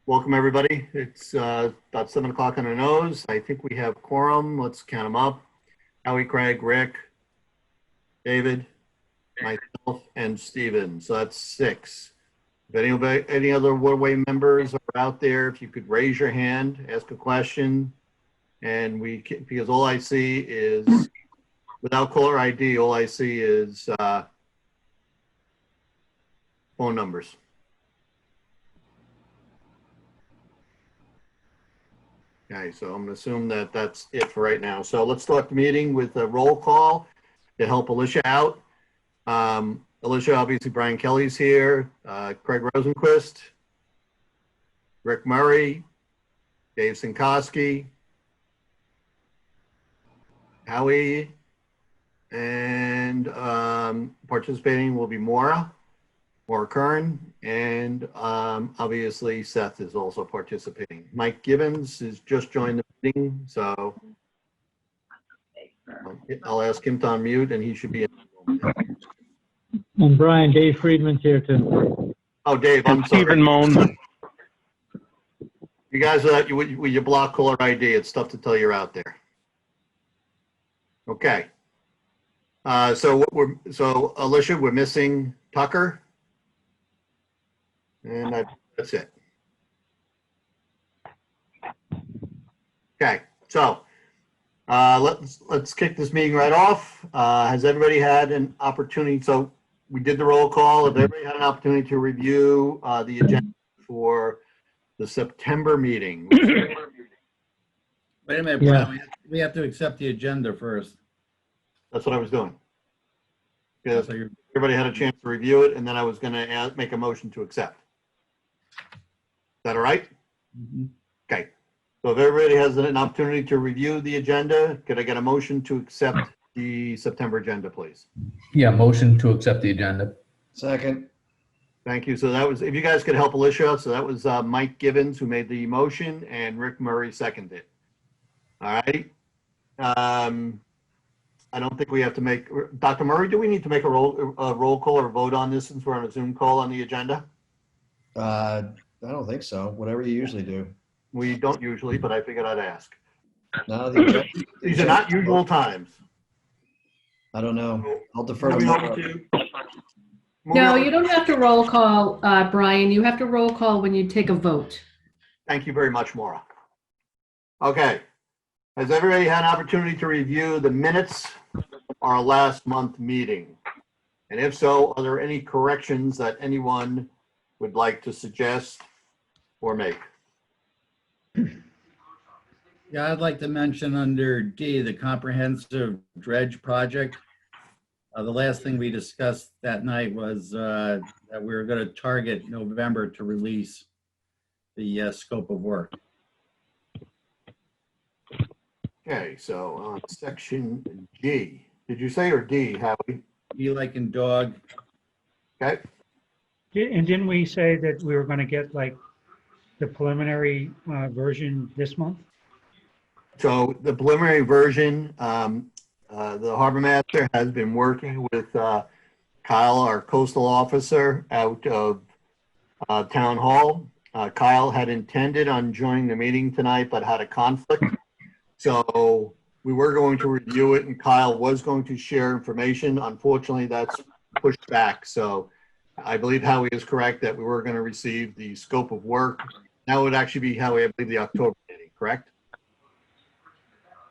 Welcome, everybody. It's about 7 o'clock on the nose. I think we have quorum. Let's count them up. Howie, Craig, Rick, David, myself, and Steven. So that's 6. If any other Waterway members are out there, if you could raise your hand, ask a question. And because all I see is, without caller ID, all I see is phone numbers. Okay, so I'm going to assume that that's it for right now. So let's start the meeting with a roll call to help Alicia out. Alicia, obviously Brian Kelly's here, Craig Rosenquist, Rick Murray, Dave Sinkowski, Howie, and participating will be Maura Kern, and obviously Seth is also participating. Mike Gibbons has just joined the meeting, so I'll ask him to unmute, and he should be in. And Brian, Dave Friedman's here too. Oh, Dave, I'm sorry. Stephen Moan. You guys, with your block caller ID, it's tough to tell you're out there. Okay. So Alicia, we're missing Tucker. And that's it. Okay, so let's kick this meeting right off. Has everybody had an opportunity? So we did the roll call. Have everybody had an opportunity to review the agenda for the September meeting? Wait a minute, Yeah. Brian. We have to accept the agenda first. That's what I was doing. Because So you're, everybody had a chance to review it, and then I was going to make a motion to accept. Is that all right? Mhm. Okay. So if everybody has an opportunity to review the agenda, could I get a motion to accept the September agenda, please? Yeah, motion to accept the agenda. Second. Thank you. So that was, if you guys could help Alicia, so that was Mike Gibbons who made the motion and Rick Murray seconded it. All right. I don't think we have to make, Dr. Murray, do we need to make a roll call or vote on this since we're on a Zoom call on the agenda? I don't think so. Whatever you usually do. We don't usually, but I figured I'd ask. No, the agenda, These are not usual times. I don't know. I'll defer to Moving over Maura. to- No, you don't have to roll call, Brian. You have to roll call when you take a vote. Thank you very much, Maura. Okay. Has everybody had an opportunity to review the minutes of our last month meeting? And if so, are there any corrections that anyone would like to suggest or make? yeah, I'd like to mention under D, the comprehensive dredge project. The last thing we discussed that night was that we were going to target November to release the scope of work. Okay, so on section G, did you say or D, Howie? E like in dog. Okay, And didn't we say that we were going to get like the preliminary version this month? so the preliminary version, the harbor master has been working with Kyle, our coastal officer, out of town hall. Kyle had intended on joining the meeting tonight, but had a conflict. So we were going to review it and Kyle was going to share information. Unfortunately, that's pushed back. So I believe Howie is correct that we were going to receive the scope of work. That would actually be Howie, I believe the October meeting, correct?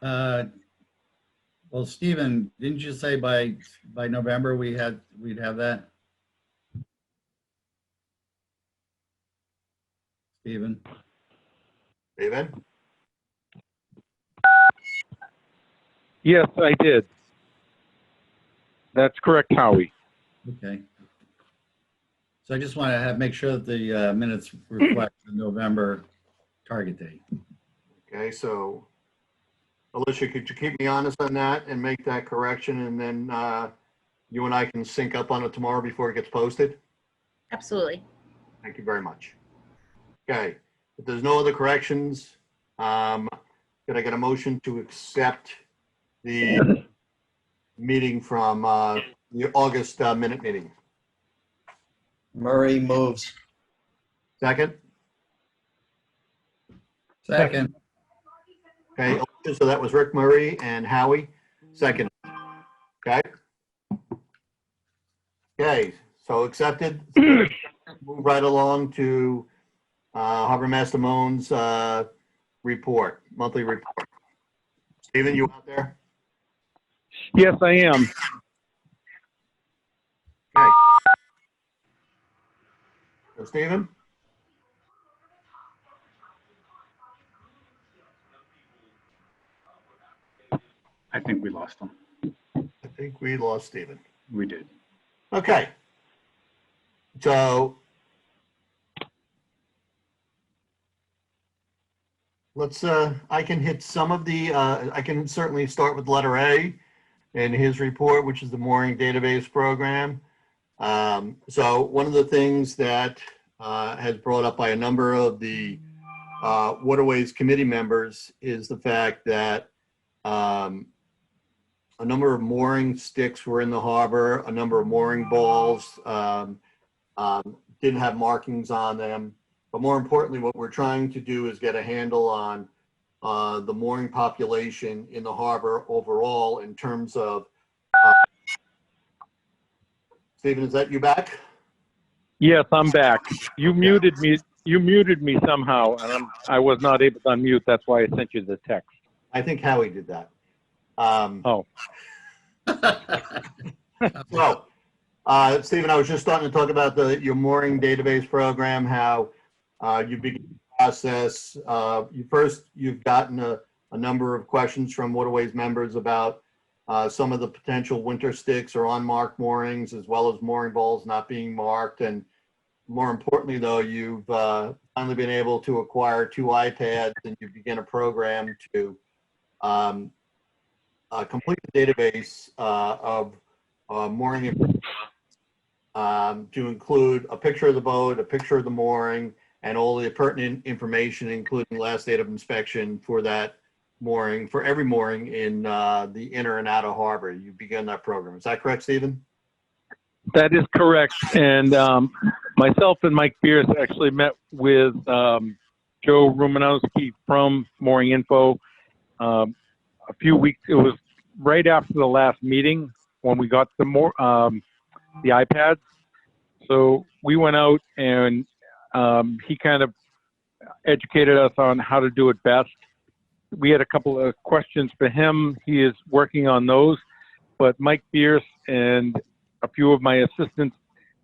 Well, Stephen, didn't you say by November we'd have that? Stephen? David? Yes, I did. That's correct, Howie. Okay. So I just want to make sure that the minutes reflect the November target date. Okay, so Alicia, could you keep me honest on that and make that correction, and then you and I can sync up on it tomorrow before it gets posted? Absolutely. Thank you very much. Okay, if there's no other corrections, could I get a motion to accept the meeting from the August minute meeting? Murray moves. Second? Second. Okay, so that was Rick Murray and Howie, second. Okay? Okay, so accepted. Move right along to Harbor Master Moan's report, monthly report. Stephen, you out there? Yes, I am. Okay. So Stephen? I think we lost them. I think we lost Stephen. We did. Okay. So let's, I can hit some of the, I can certainly start with letter A in his report, which is the mooring database program. So one of the things that has brought up by a number of the Waterways Committee members is the fact that a number of mooring sticks were in the harbor, a number of mooring balls didn't have markings on them. But more importantly, what we're trying to do is get a handle on the mooring population in the harbor overall in terms of, Stephen, is that you back? Yes, I'm back. You muted me. You muted me somehow, and I was not able to unmute. That's why I sent you the text. I think Howie did that. Oh, So, Stephen, I was just starting to talk about your mooring database program, how you begin the process. You've gotten a number of questions from Waterways members about some of the potential winter sticks or unmarked moorings, as well as mooring balls not being marked. And more importantly, though, you've finally been able to acquire 2 iPads, and you begin a program to complete the database of mooring information, to include a picture of the boat, a picture of the mooring, and all the pertinent information, including last date of inspection for that mooring, for every mooring in the inner and outer harbor. You began that program. Is that correct, Stephen? that is correct. And myself and Mike Pierce actually met with Joe Rumanowski from Mooring Info a few weeks. It was right after the last meeting when we got the iPads. So we went out and he kind of educated us on how to do it best. We had a couple of questions for him. He is working on those, but Mike Pierce and a few of my assistants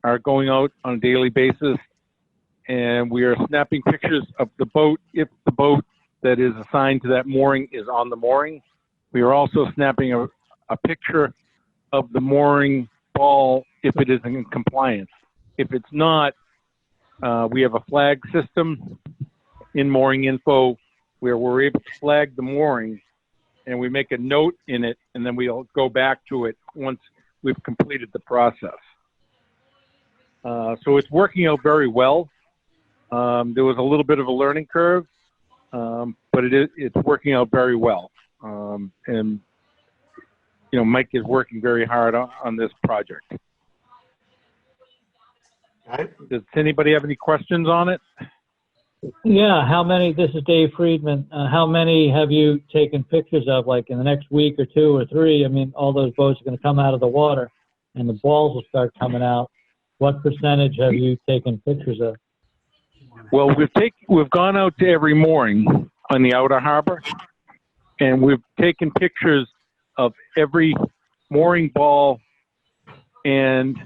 are going out on a daily basis, and we are snapping pictures of the boat if the boat that is assigned to that mooring is on the mooring. We are also snapping a picture of the mooring ball if it is in compliance. If it's not, we have a flag system in Mooring Info where we're able to flag the mooring, and we make a note in it, and then we'll go back to it once we've completed the process. So it's working out very well. There was a little bit of a learning curve, but it's working out very well. And you know, Mike is working very hard on this project. Okay. Does anybody have any questions on it? Yeah, how many, this is Dave Friedman, how many have you taken pictures of, like in the next week or 2 or 3? I mean, all those boats are going to come out of the water and the balls will start coming out. What percentage have you taken pictures of? Well, we've gone out to every mooring on the outer harbor, and we've taken pictures of every mooring ball and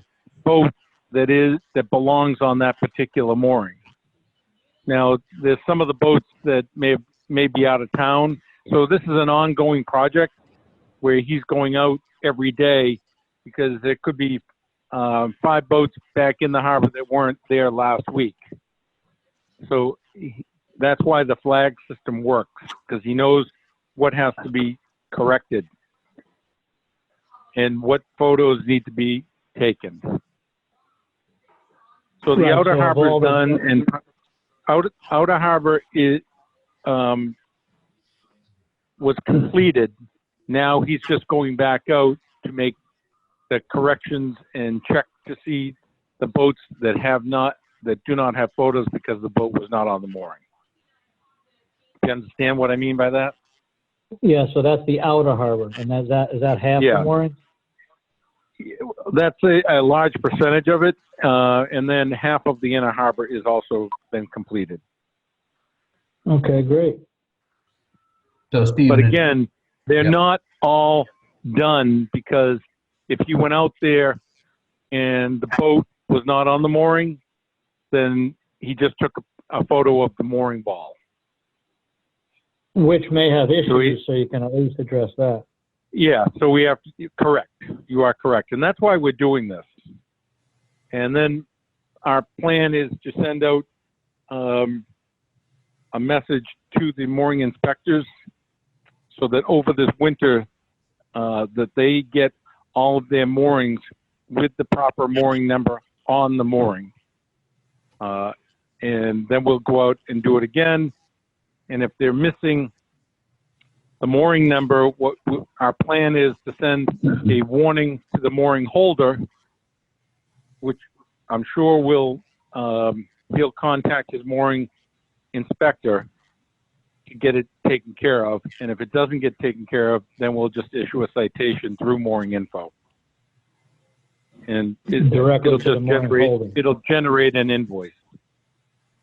boat that belongs on that particular mooring. Now, there's some of the boats that may be out of town. So this is an ongoing project where he's going out every day, because there could be 5 boats back in the harbor that weren't there last week. So that's why the flag system works, because he knows what has to be corrected and what photos need to be taken. So the Right, outer so harbor all is the- done, and outer harbor is was completed. Now he's just going back out to make the corrections and check to see the boats that do not have photos because the boat was not on the mooring. you understand what I mean by that? Yeah, so that's the outer harbor, and is that half Yeah. the mooring? That's a large percentage of it, and then half of the inner harbor is also been completed. Okay, great. So Steve. But again, they're Yep. not all done, because if you went out there and the boat was not on the mooring, then he just took a photo of the mooring ball. Which may have So issues, so you can at least address that. Yeah, so we have to, correct. You are correct. And that's why we're doing this. And then our plan is to send out a message to the mooring inspectors so that over this winter, that they get all of their moorings with the proper mooring number on the mooring. And then we'll go out and do it again. And if they're missing the mooring number, what our plan is to send a warning to the mooring holder, which I'm sure will, he'll contact his mooring inspector to get it taken care of. And if it doesn't get taken care of, then we'll just issue a citation through mooring info. And Directly to the mooring holder. it'll generate an invoice.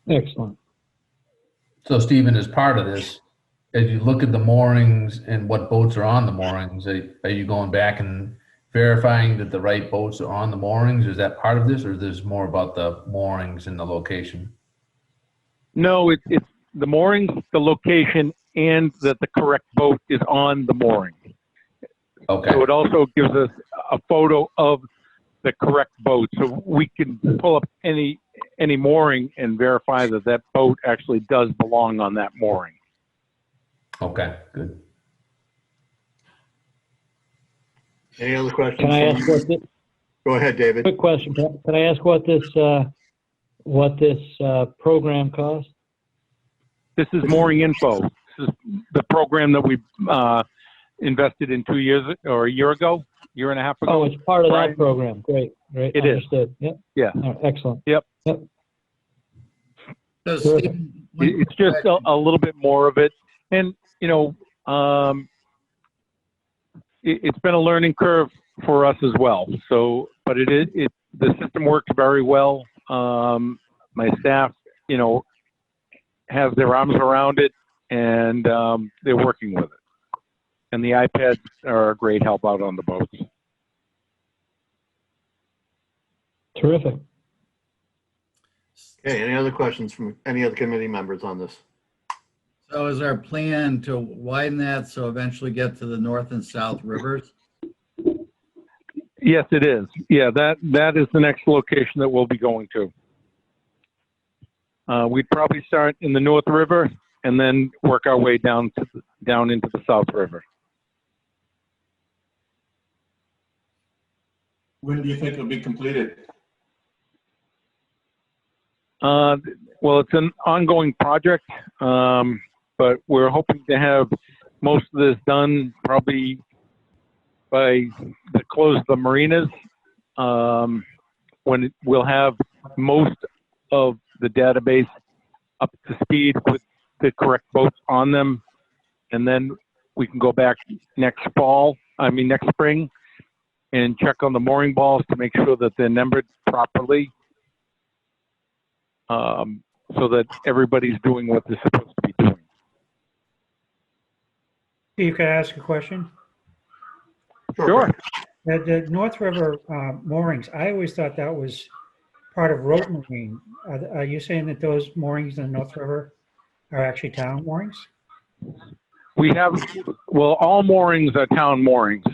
Excellent. So Stephen, as part of this, as you look at the moorings and what boats are on the moorings, are you going back and verifying that the right boats are on the moorings? Is that part of this, or is this more about the moorings and the location? No, it's the moorings, the location, and that the correct boat is on the mooring. Okay. So it also gives us a photo of the correct boat, so we can pull up any mooring and verify that that boat actually does belong on that mooring. Okay, good. Any other questions? Can I ask what this, Go ahead, David. quick question, can I ask what this program costs? This is mooring info. This is the program that we invested in 2 years or a year ago, year and a half ago. Oh, it's part of Brian? that program. Great. It is. Understood. Yep. Yeah. All right, excellent. So Terrific. Steve, It's just a little bit more of it. And, you know, it's been a learning curve for us as well. So, but the system works very well. My staff, you know, have their arms around it, and they're working with it. And the iPads are a great help out on the boats. Terrific. Okay, any other questions from any other committee members on this? so is our plan to widen that so eventually get to the north and south rivers? Yes, it is. Yeah, that is the next location that we'll be going to. We'd probably start in the North River and then work our way down into the South River. When do you think it'll be completed? Well, it's an ongoing project, but we're hoping to have most of this done probably by the close of the marinas, when we'll have most of the database up to speed with the correct boats on them. And then we can go back next spring, and check on the mooring balls to make sure that they're numbered properly, so that everybody's doing what they're supposed to be doing. You could ask a question? Sure. The North River moorings, I always thought that was part of Rote Marine. Are you saying that those moorings in the North River are actually town moorings? We have, well, all moorings are town moorings.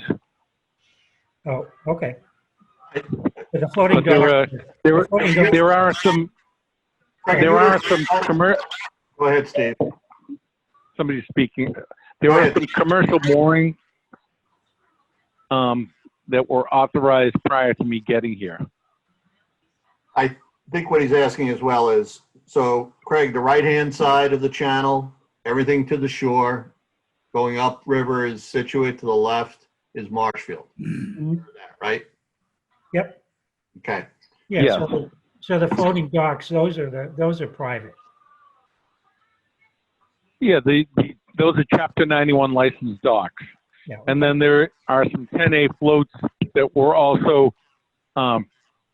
Oh, okay. But the floating But there dock. are some Go ahead, Steve. somebody speaking. There are some commercial moorings that were authorized prior to me getting here. I think what he's asking as well is, so Craig, the right-hand side of the channel, everything to the shore, going up river is Scituate, to the left is Marshfield, right? Yep. Okay. Yeah. Yeah. So the floating docks, those are private. Yeah, those are Chapter 91 licensed docks. Yeah. And then there are some 10A floats that were also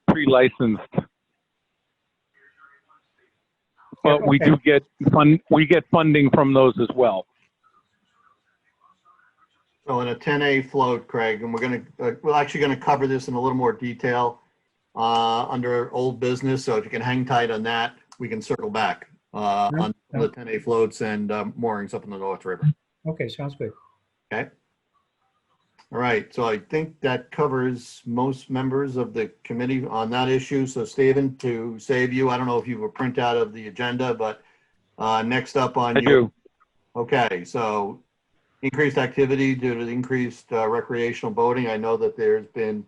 pre-licensed. But we do get funding from those as well. So in a 10A float, Craig, and we're actually gonna cover this in a little more detail under old business. So if you can hang tight on that, we can circle back on the 10A floats and moorings up in the North River. Okay, sounds good. Okay. All right. So I think that covers most members of the committee on that issue. So Stephen, to save you, I don't know if you have a printout of the agenda, but next up on I do. Okay. So increased activity due to the increased recreational boating. I know that there's been,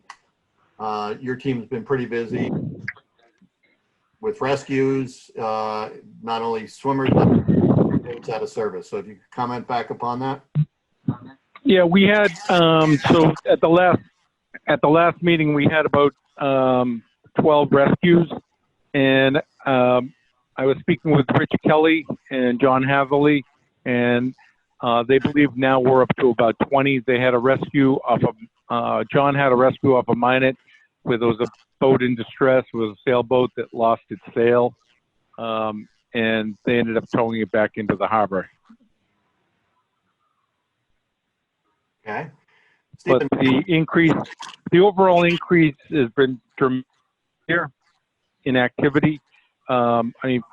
your team's been pretty busy with rescues, not only swimmers, but boats out of service. So if you could comment back upon that. Yeah, we had so at the last meeting we had about 12 rescues, and I was speaking with Rich Kelly and John Haverly, and they believe now we're up to about 20. They had a rescue off of John had a rescue off of Minot, where there was a boat in distress. It was a sailboat that lost its sail, and they ended up towing it back into the harbor. Okay. But the overall increase has been dramatic here in activity. I mean,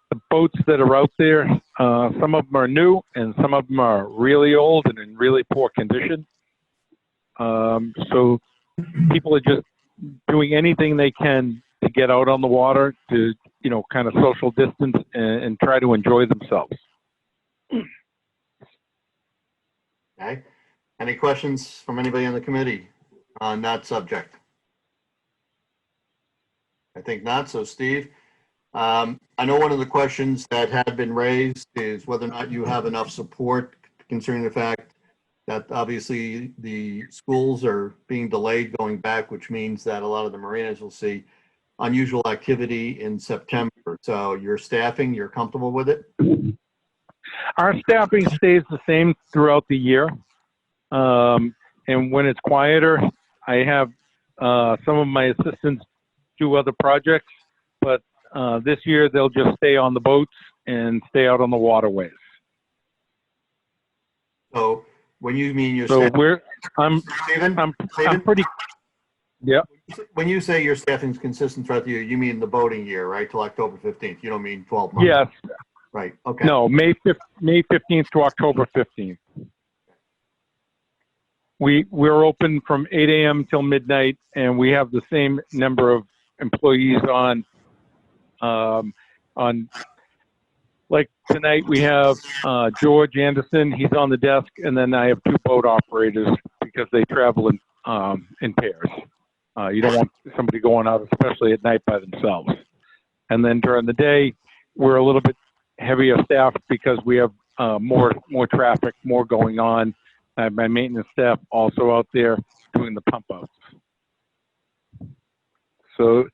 the boats that are out there, some of them are new and some of them are really old and in really poor condition. So people are just doing anything they can to get out on the water to, kind of social distance and try to enjoy themselves. Okay. Any questions from anybody on the committee on that subject? I think not. So Steve, I know one of the questions that had been raised is whether or not you have enough support concerning the fact that obviously the schools are being delayed going back, which means that a lot of the marinas will see unusual activity in September. So your staffing, you're comfortable with it? Our staffing stays the same throughout the year. And when it's quieter, I have some of my assistants do other projects, but this year they'll just stay on the boats and stay out on the waterways. So when you mean your So staff, I'm pretty, yeah. when you say your staffing is consistent throughout the year, you mean the boating year, right? Till October 15th. You don't mean 12 months. Yes. Right. Okay. No, May 15th to October 15th. We're open from 8 a.m. till midnight, and we have the same number of employees on like tonight we have George Anderson. He's on the desk, and then I have 2 boat operators because they travel in pairs. You don't want somebody going out, especially at night, by themselves. And then during the day, we're a little bit heavier staffed because we have more traffic, more going on. I have my maintenance staff also out there doing the pump outs. So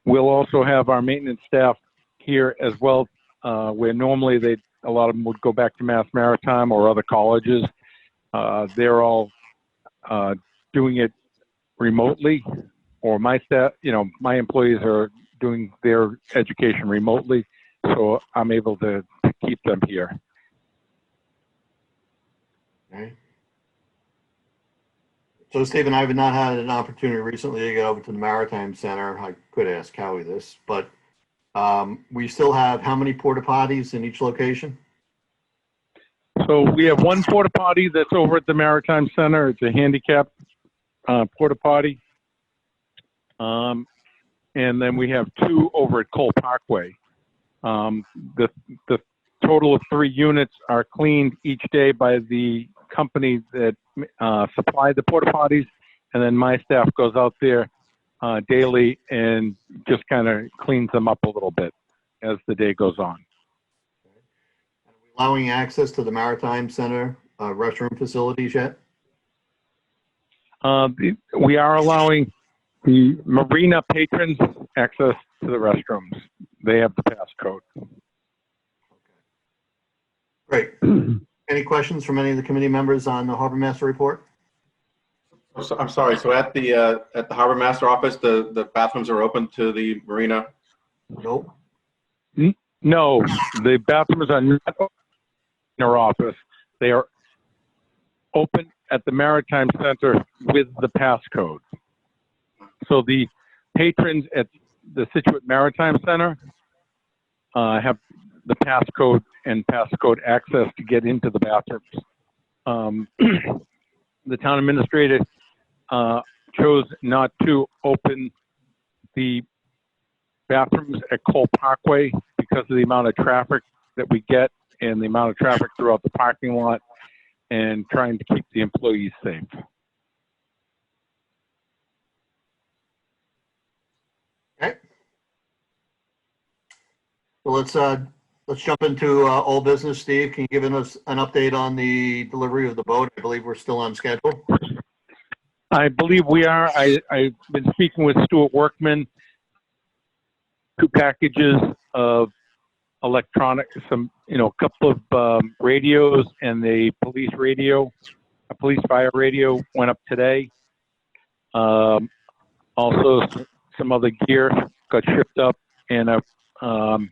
we'll also have our maintenance staff here as well, where normally a lot of them would go back to Mass Maritime or other colleges. They're all doing it remotely, or my staff, my employees are doing their education remotely, so I'm able to keep them here. Okay. So Stephen, I have not had an opportunity recently to get over to the Maritime Center. I could ask Howie this, but we still have how many porta potties in each location? So we have 1 porta potty that's over at the Maritime Center. It's a handicap porta potty. And then we have 2 over at Cole Parkway. The total of 3 units are cleaned each day by the company that supply the porta potties, and then my staff goes out there daily and just kind of cleans them up a little bit as the day goes on. Are we allowing access to the Maritime Center restroom facilities yet? We are allowing the marina patrons access to the restrooms. They have the passcode. Great. Any questions from any of the committee members on the Harbor Master report? So, I'm sorry. So at the Harbor Master office, the bathrooms are open to the marina? Nope. No, the bathrooms are not open in our office. They are open at the Maritime Center with the passcode. So the patrons at the Scituate Maritime Center have the passcode and passcode access to get into the bathrooms. The town administrator chose not to open the bathrooms at Cole Parkway because of the amount of traffic that we get and the amount of traffic throughout the parking lot and trying to keep the employees safe. Okay. So let's jump into old business. Steve, can you give us an update on the delivery of the boat? I believe we're still on schedule. I believe we are. I've been speaking with Stuart Workman. 2 packages of electronic, a couple of radios and a police fire radio went up today. Also, some other gear got shipped up, and I'm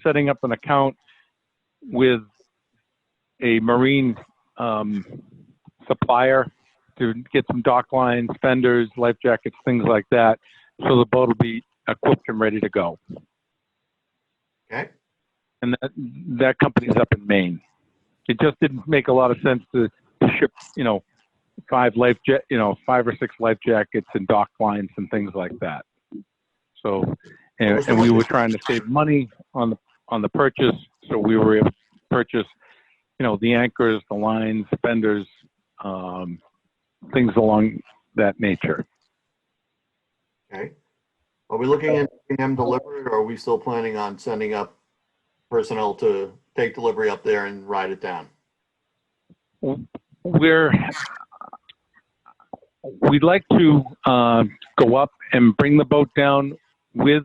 setting up an account with a marine supplier to get some dock lines, fenders, life jackets, things like that, so the boat will be equipped and ready to go. Okay. And that company's up in Maine. It just didn't make a lot of sense to ship, 5 or 6 life jackets and dock lines and things like that. So, and we were trying to save money on the purchase, so we were able to purchase, the anchors, the lines, fenders, things along that nature. Okay. Are we looking at getting them delivered, or are we still planning on sending up personnel to take delivery up there and ride it down? We'd like to go up and bring the boat down with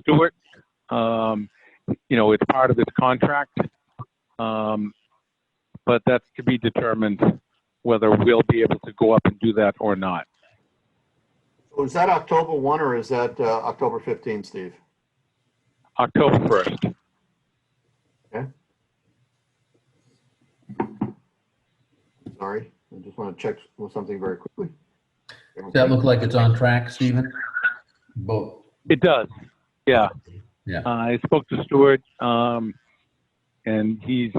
Stuart. It's part of his contract, but that's to be determined whether we'll be able to go up and do that or not. So is that October 1 or is that October 15, Steve? October 1st. Okay. Sorry, I just want to check something very quickly. Does that look like it's on track, Stephen? Both. It does. Yeah. Yeah. I spoke to Stuart, and he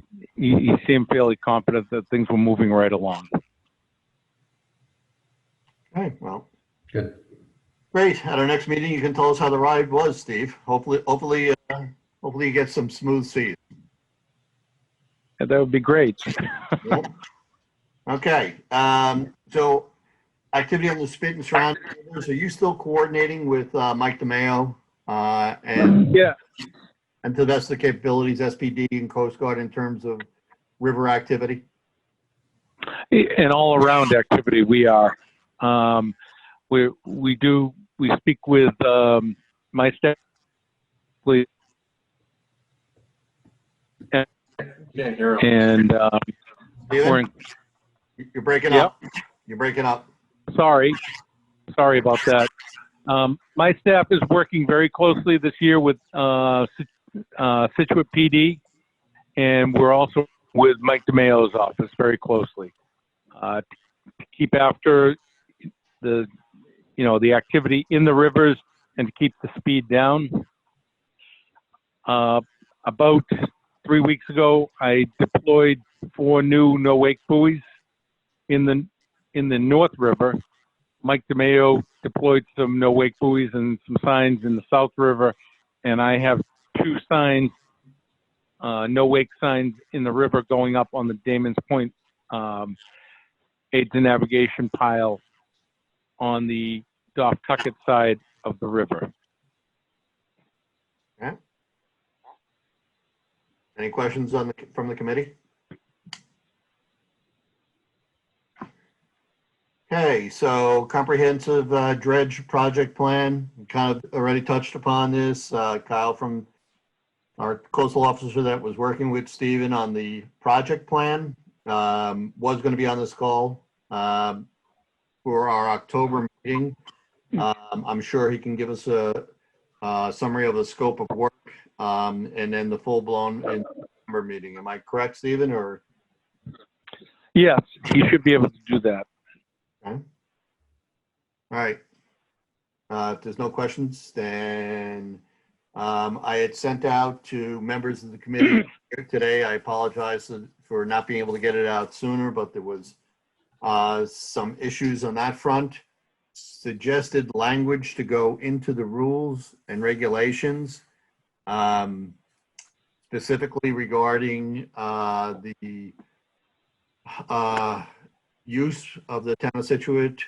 seemed fairly confident that things were moving right along. Okay, well, Good. great. At our next meeting, you can tell us how the ride was, Steve. Hopefully you get some smooth seas. And that would be great. Yep. Okay, so activity on the Spit and surrounding rivers. Are you still coordinating with Mike DeMeo and Yeah. and to the best of the capabilities, SPD and Coast Guard in terms of river activity? And all around activity, we are. We speak with my staff. Can't hear him. And we're You're breaking Yep. up. You're breaking up. sorry about that. My staff is working very closely this year with Scituate PD, and we're also with Mike DeMeo's office very closely to keep after the activity in the rivers and to keep the speed down. About 3 weeks ago, I deployed 4 new no-wake buoys in the North River. Mike DeMeo deployed some no-wake buoys and some signs in the South River, and I have 2 signs, no-wake signs in the river going up on the Damon's Point aids and navigation pile on the Tucket side of the river. Okay. Any questions from the committee? Okay, so comprehensive dredge project plan. We kind of already touched upon this. Kyle from our coastal officer that was working with Stephen on the project plan, was going to be on this call for our October meeting. I'm sure he can give us a summary of the scope of work, and then the full-blown in November meeting. Am I correct, Stephen, or? Yes, he should be able to do that. Okay. All right. If there's no questions, then I had sent out to members of the committee today. I apologize for not being able to get it out sooner, but there was some issues on that front. Suggested language to go into the rules and regulations, specifically regarding the use of the town of Scituate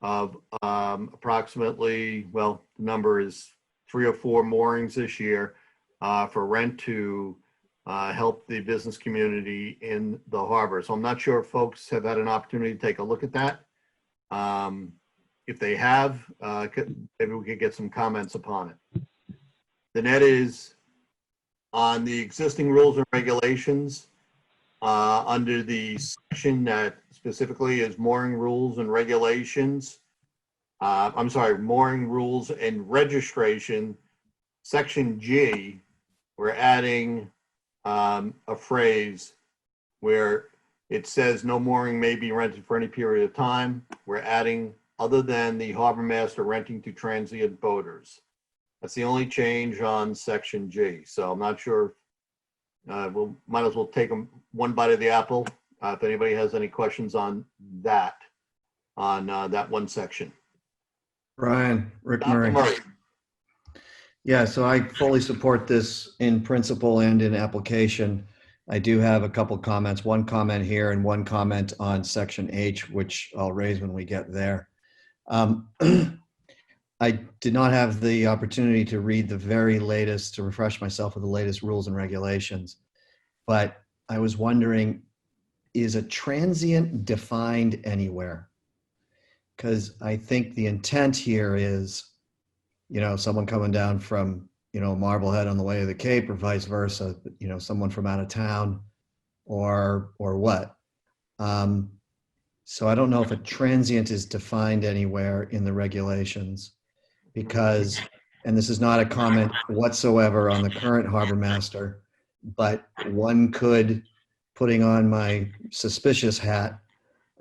of approximately, well, the number is 3 or 4 moorings this year for rent to help the business community in the harbor. So I'm not sure if folks have had an opportunity to take a look at that. If they have, maybe we could get some comments upon it. The net is on the existing rules and regulations under the section that specifically is mooring rules and regulations. I'm sorry, mooring rules and registration, section G, we're adding a phrase where it says no mooring may be rented for any period of time. We're adding other than the harbor master renting to transient boaters. That's the only change on section G. So I'm not sure. We might as well take them one bite of the apple. If anybody has any questions on that one section. Brian, Rick Dr. Murray. Yeah, so I fully support this in principle and in application. I do have a couple comments, one comment here and one comment on section H, which I'll raise when we get there. I did not have the opportunity to read the very latest, to refresh myself with the latest rules and regulations, but I was wondering, is a transient defined anywhere? Because I think the intent here is, someone coming down from, Marblehead on the way to the Cape or vice versa, someone from out of town or what. So I don't know if a transient is defined anywhere in the regulations because, and this is not a comment whatsoever on the current harbor master, but one could, putting on my suspicious hat,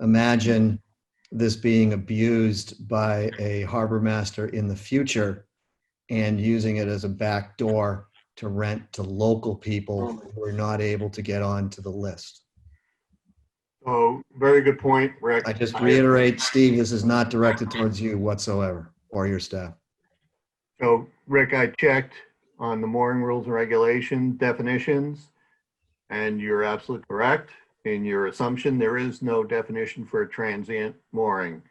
imagine this being abused by a harbor master in the future and using it as a back door to rent to local people who are not able to get onto the list. Oh, very good point, Rick. I just reiterate, Steve, this is not directed towards you whatsoever or your staff. So, Rick, I checked on the mooring rules and regulation definitions, and you're absolutely correct in your assumption. There is no definition for a transient mooring,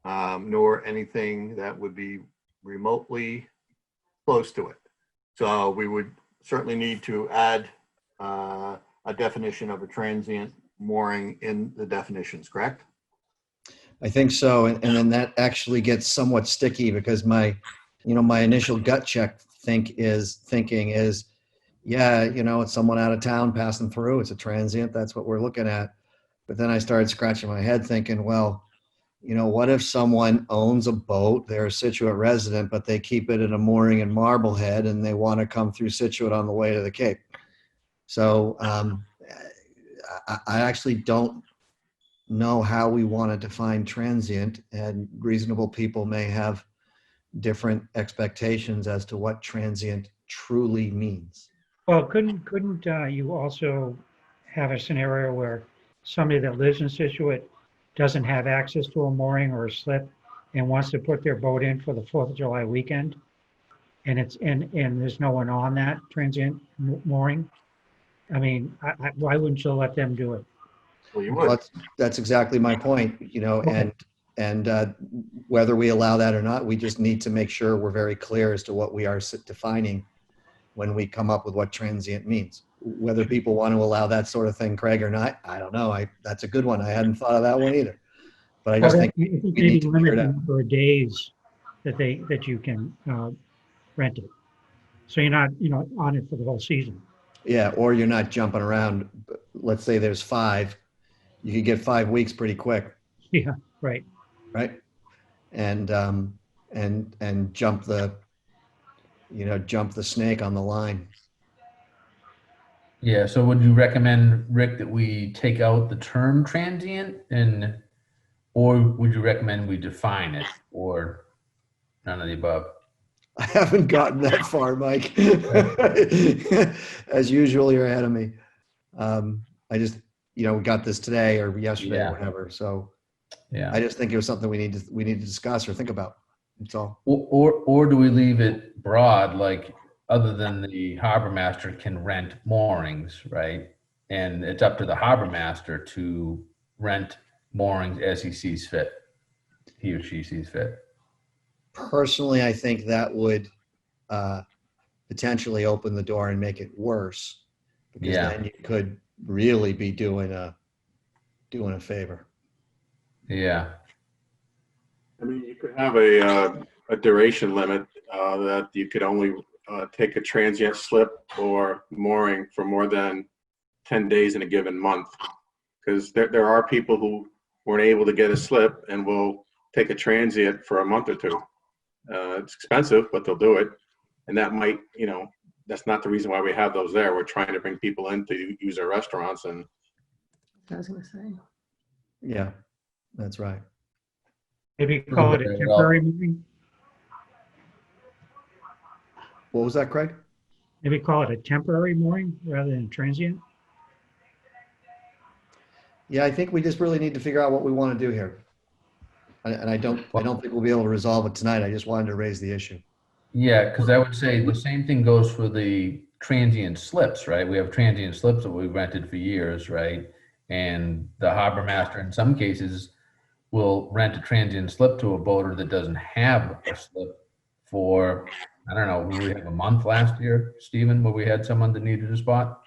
nor anything that would be remotely close to it. So we would certainly need to add a definition of a transient mooring in the definitions, correct? I think so. And then that actually gets somewhat sticky because my initial gut check thinking is, yeah, it's someone out of town passing through. It's a transient. That's what we're looking at. But then I started scratching my head thinking, well, what if someone owns a boat, they're a Scituate resident, but they keep it in a mooring in Marblehead and they want to come through Scituate on the way to the Cape. So I actually don't know how we want to define transient, and reasonable people may have different expectations as to what transient truly means. Well, couldn't you also have a scenario where somebody that lives in Scituate doesn't have access to a mooring or a slip and wants to put their boat in for the 4th of July weekend, and there's no one on that transient mooring? I mean, why wouldn't you let them do it? Well, you would. That's exactly my point, Okay. and whether we allow that or not, we just need to make sure we're very clear as to what we are defining when we come up with what transient means. Whether people want to allow that sort of thing, Craig, or not, I don't know. That's a good one. I hadn't thought of that one either. But I just think we Maybe need to limit figure it the out. number of days that you can rent it. So you're not, on it for the whole season. Yeah, or you're not jumping around. Let's say there's 5, you could get 5 weeks pretty quick, Yeah, right. right? And jump the, jump the snake on the line. Yeah, so would you recommend, Rick, that we take out the term transient or would you recommend we define it, or none of the above? I haven't gotten that far, Mike. As usual, you're ahead of me. I just, we got this today or yesterday Yeah. or whatever. So Yeah. I just think it was something we need to discuss or think about. That's all. Or do we leave it broad, like other than the harbor master can rent moorings, right? And it's up to the harbor master to rent moorings as he sees fit, he or she sees fit. Personally, I think that would potentially open the door and make it worse, because Yeah. then you could really be doing a favor. Yeah. I mean, you could have a duration limit that you could only take a transient slip or mooring for more than 10 days in a given month. Because there are people who weren't able to get a slip and will take a transient for a month or two. It's expensive, but they'll do it. And that might, that's not the reason why we have those there. We're trying to bring people in to use our restaurants. And I was going to say. Yeah, that's right. Maybe call it a temporary mooring. What was that, Craig? Maybe call it a temporary mooring rather than transient. Yeah, I think we just really need to figure out what we want to do here. And I don't think we'll be able to resolve it tonight. I just wanted to raise the issue. Yeah, because I would say the same thing goes for the transient slips, right? We have transient slips that we've rented for years, right? And the harbor master in some cases will rent a transient slip to a boater that doesn't have a slip for, I don't know, we have a month last year, Stephen, where we had someone that needed a spot.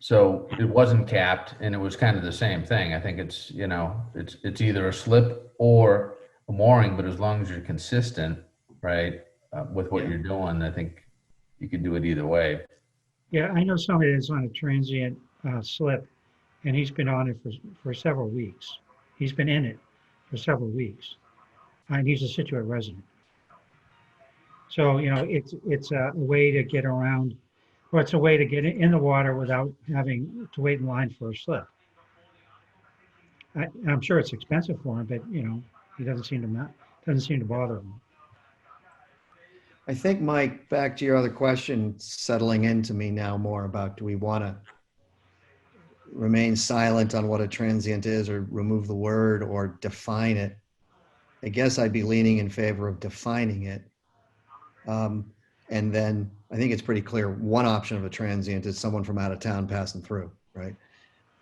So it wasn't capped, and it was kind of the same thing. I think it's, it's either a slip or a mooring, but as long as you're consistent, right, with what you're doing, I think you could do it either way. Yeah, I know somebody that's on a transient slip, and he's been on it for several weeks. He's been in it for several weeks, and he's a Scituate resident. So it's a way to get around, or it's a way to get in the water without having to wait in line for a slip. I'm sure it's expensive for him, but he doesn't seem to bother him. I think, Mike, back to your other question, settling into me now more about, do we want to remain silent on what a transient is or remove the word or define it? I guess I'd be leaning in favor of defining it. And then I think it's pretty clear one option of a transient is someone from out of town passing through, right?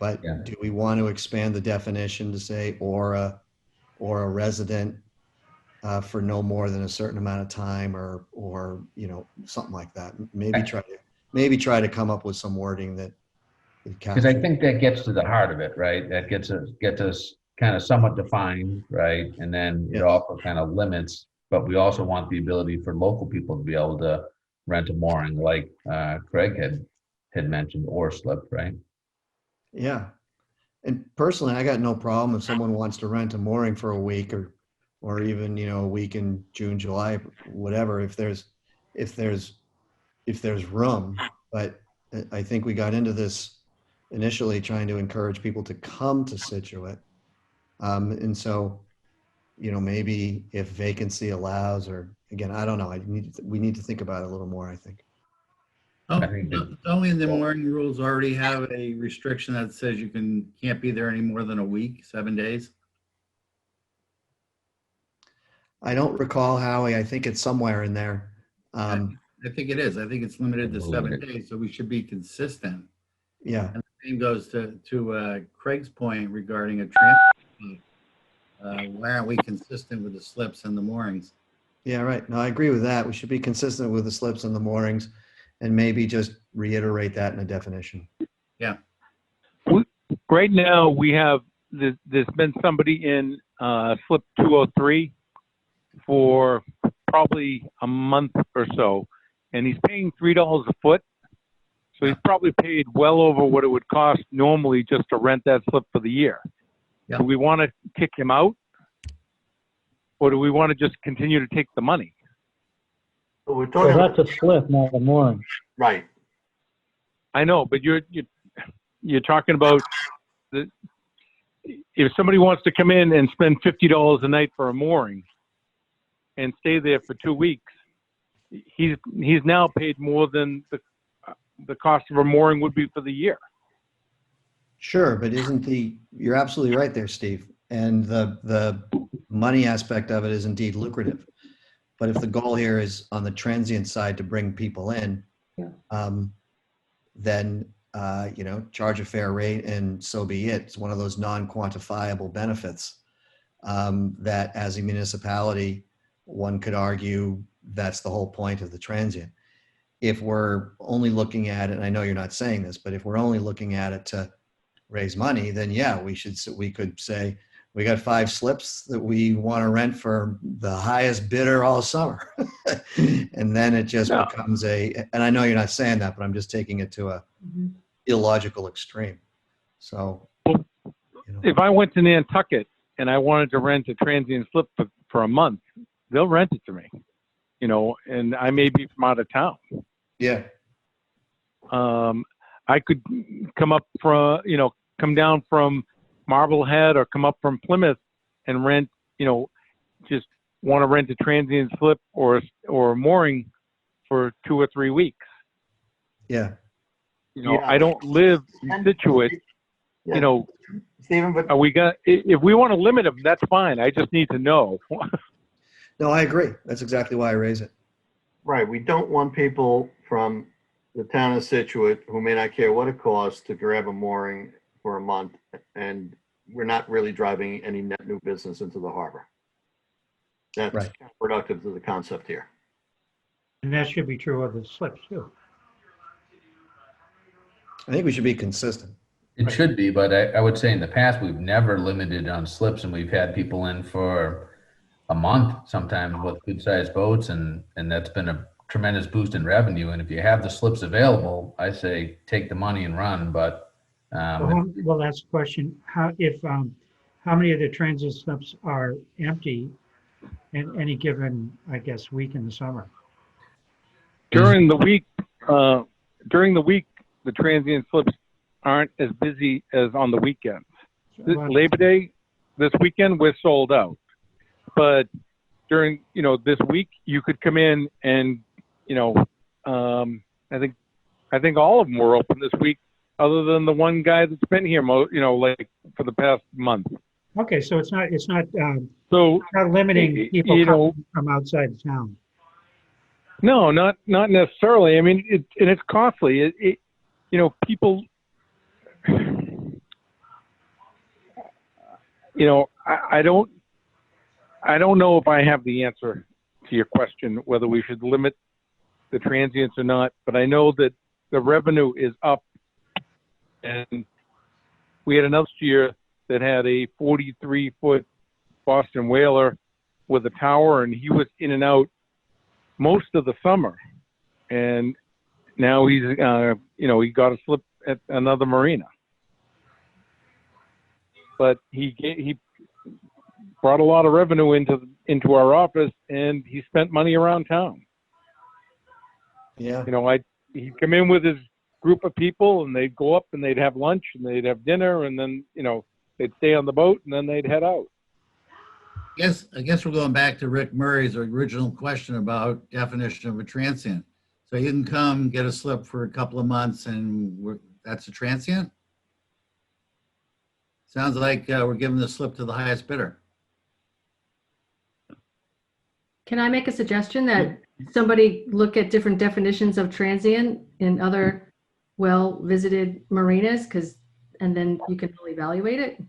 But Yeah. do we want to expand the definition to say or a resident for no more than a certain amount of time, or something like that? Maybe try to come up with some wording that Because I think that gets to the heart of it, right? That gets us kind of somewhat defined, right? And then it also kind of limits, but we also want the ability for local people to be able to rent a mooring, like Craig had mentioned, or slip, right? Yeah. And personally, I got no problem if someone wants to rent a mooring for a week or even, a week in June, July, whatever, if there's room. But I think we got into this initially trying to encourage people to come to Scituate. And so, maybe if vacancy allows, or again, I don't know. We need to think about it a little more, I think. Oh, I think that- only the mooring rules already have a restriction that says you can't be there any more than a week, 7 days. I don't recall, Howie. I think it's somewhere in there. I think it is. I think it's limited to 7 days, so we should be consistent. Yeah. And the same goes to Craig's point regarding a transient. Why aren't we consistent with the slips and the moorings? Yeah, right. No, I agree with that. We should be consistent with the slips and the moorings, and maybe just reiterate that in a definition. Yeah. Right now, we have, there's been somebody in slip 203 for probably a month or so, and he's paying $3 a foot. So he's probably paid well over what it would cost normally just to rent that slip for the year. Yeah. Do we want to kick him out? Or do we want to just continue to take the money? But we're So talking about, that's a slip, not a mooring. right. I know, but you're talking about if somebody wants to come in and spend $50 a night for a mooring and stay there for 2 weeks, he's now paid more than the cost of a mooring would be for the year. Sure, but you're absolutely right there, Steve. And the money aspect of it is indeed lucrative. But if the goal here is on the transient side to bring people in, then, charge a fair rate and so be it. It's one of those non-quantifiable benefits that as a municipality, one could argue that's the whole point of the transient. If we're only looking at it, and I know you're not saying this, but if we're only looking at it to raise money, then yeah, we could say, we got 5 slips that we want to rent for the highest bidder all summer. And then it just becomes and I know you're not saying that, but I'm just taking it to a illogical extreme. So, if I went to Nantucket and I wanted to rent a transient slip for a month, they'll rent it to me, and I may be from out of town. yeah. I could come down from Marblehead or come up from Plymouth and rent, just want to rent a transient slip or a mooring for 2 or 3 weeks. Yeah. I don't live in Scituate, Stephen, but if we want to limit them, that's fine. I just need to know. No, I agree. That's exactly why I raise it. right, we don't want people from the town of Scituate who may not care what it costs to grab a mooring for a month, and we're not really driving any net new business into the harbor. That's Right. counterproductive to the concept here. And that should be true of the slips too. I think we should be consistent. It should be, but I would say in the past, we've never limited on slips, and we've had people in for a month sometimes with good-sized boats, and that's been a tremendous boost in revenue. And if you have the slips available, I say take the money and run. But Well, that's the question. How many of the transient slips are empty in any given, I guess, week in the summer? During the week, the transient slips aren't as busy as on the weekends. Labor Day, this weekend, we're sold out. But during, this week, you could come in and, I think all of them were open this week, other than the one guy that's been here, for the past month. Okay, so it's not So not limiting people coming from outside of town. No, not necessarily. I mean, it's costly. People. I don't know if I have the answer to your question whether we should limit the transients or not, but I know that the revenue is up, and we had another year that had a 43-foot Boston whaler with a tower, and he was in and out most of the summer, and now he's he got a slip at another marina, but he brought a lot of revenue into our office, and he spent money around town. Yeah. He'd come in with his group of people, and they'd go up and they'd have lunch and they'd have dinner, and then they'd stay on the boat and then they'd head out. I guess we're going back to Rick Murray's original question about definition of a transient. So you can come get a slip for a couple of months and that's a transient? Sounds like we're giving the slip to the highest bidder. Can I make a suggestion that somebody look at different definitions of transient in other well-visited marinas, and then you can really evaluate it?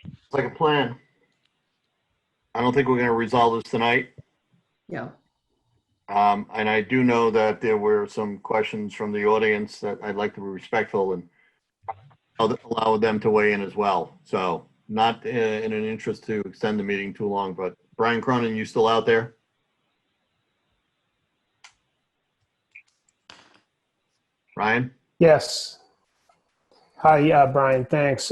It's like a plan. I don't think we're going to resolve this tonight. Yeah. And I do know that there were some questions from the audience that I'd like to be respectful and allow them to weigh in as well. So not in an interest to extend the meeting too long, but Brian Cronin, you still out there? Brian? Yes. Hi, Brian, thanks.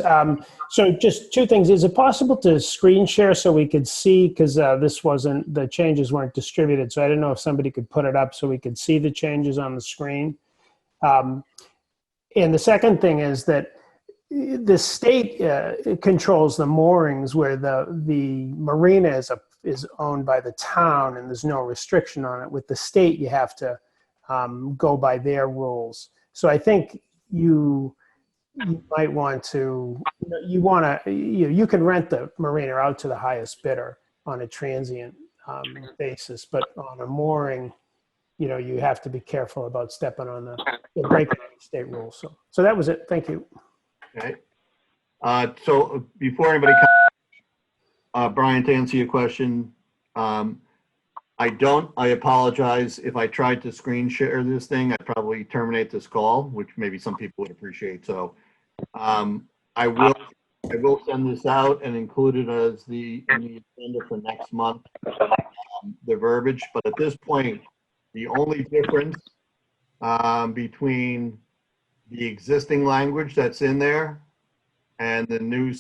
So just two things. Is it possible to screen share so we could see, because the changes weren't distributed, so I didn't know if somebody could put it up so we could see the changes on the screen. And the second thing is that the state controls the moorings, where the marina is owned by the town and there's no restriction on it. With the state, you have to go by their rules. So I think you might want to, you can rent the marina out to the highest bidder on a transient basis, but on a mooring, you have to be careful about stepping on the breaking the state rules. So that was it. Thank you. Okay. So before anybody Brian, to answer your question, I apologize. If I tried to screen share this thing, I'd probably terminate this call, which maybe some people would appreciate. So I will send this out and include it as in the agenda for next month, the verbiage. But at this point, the only difference between the existing language that's in there and the new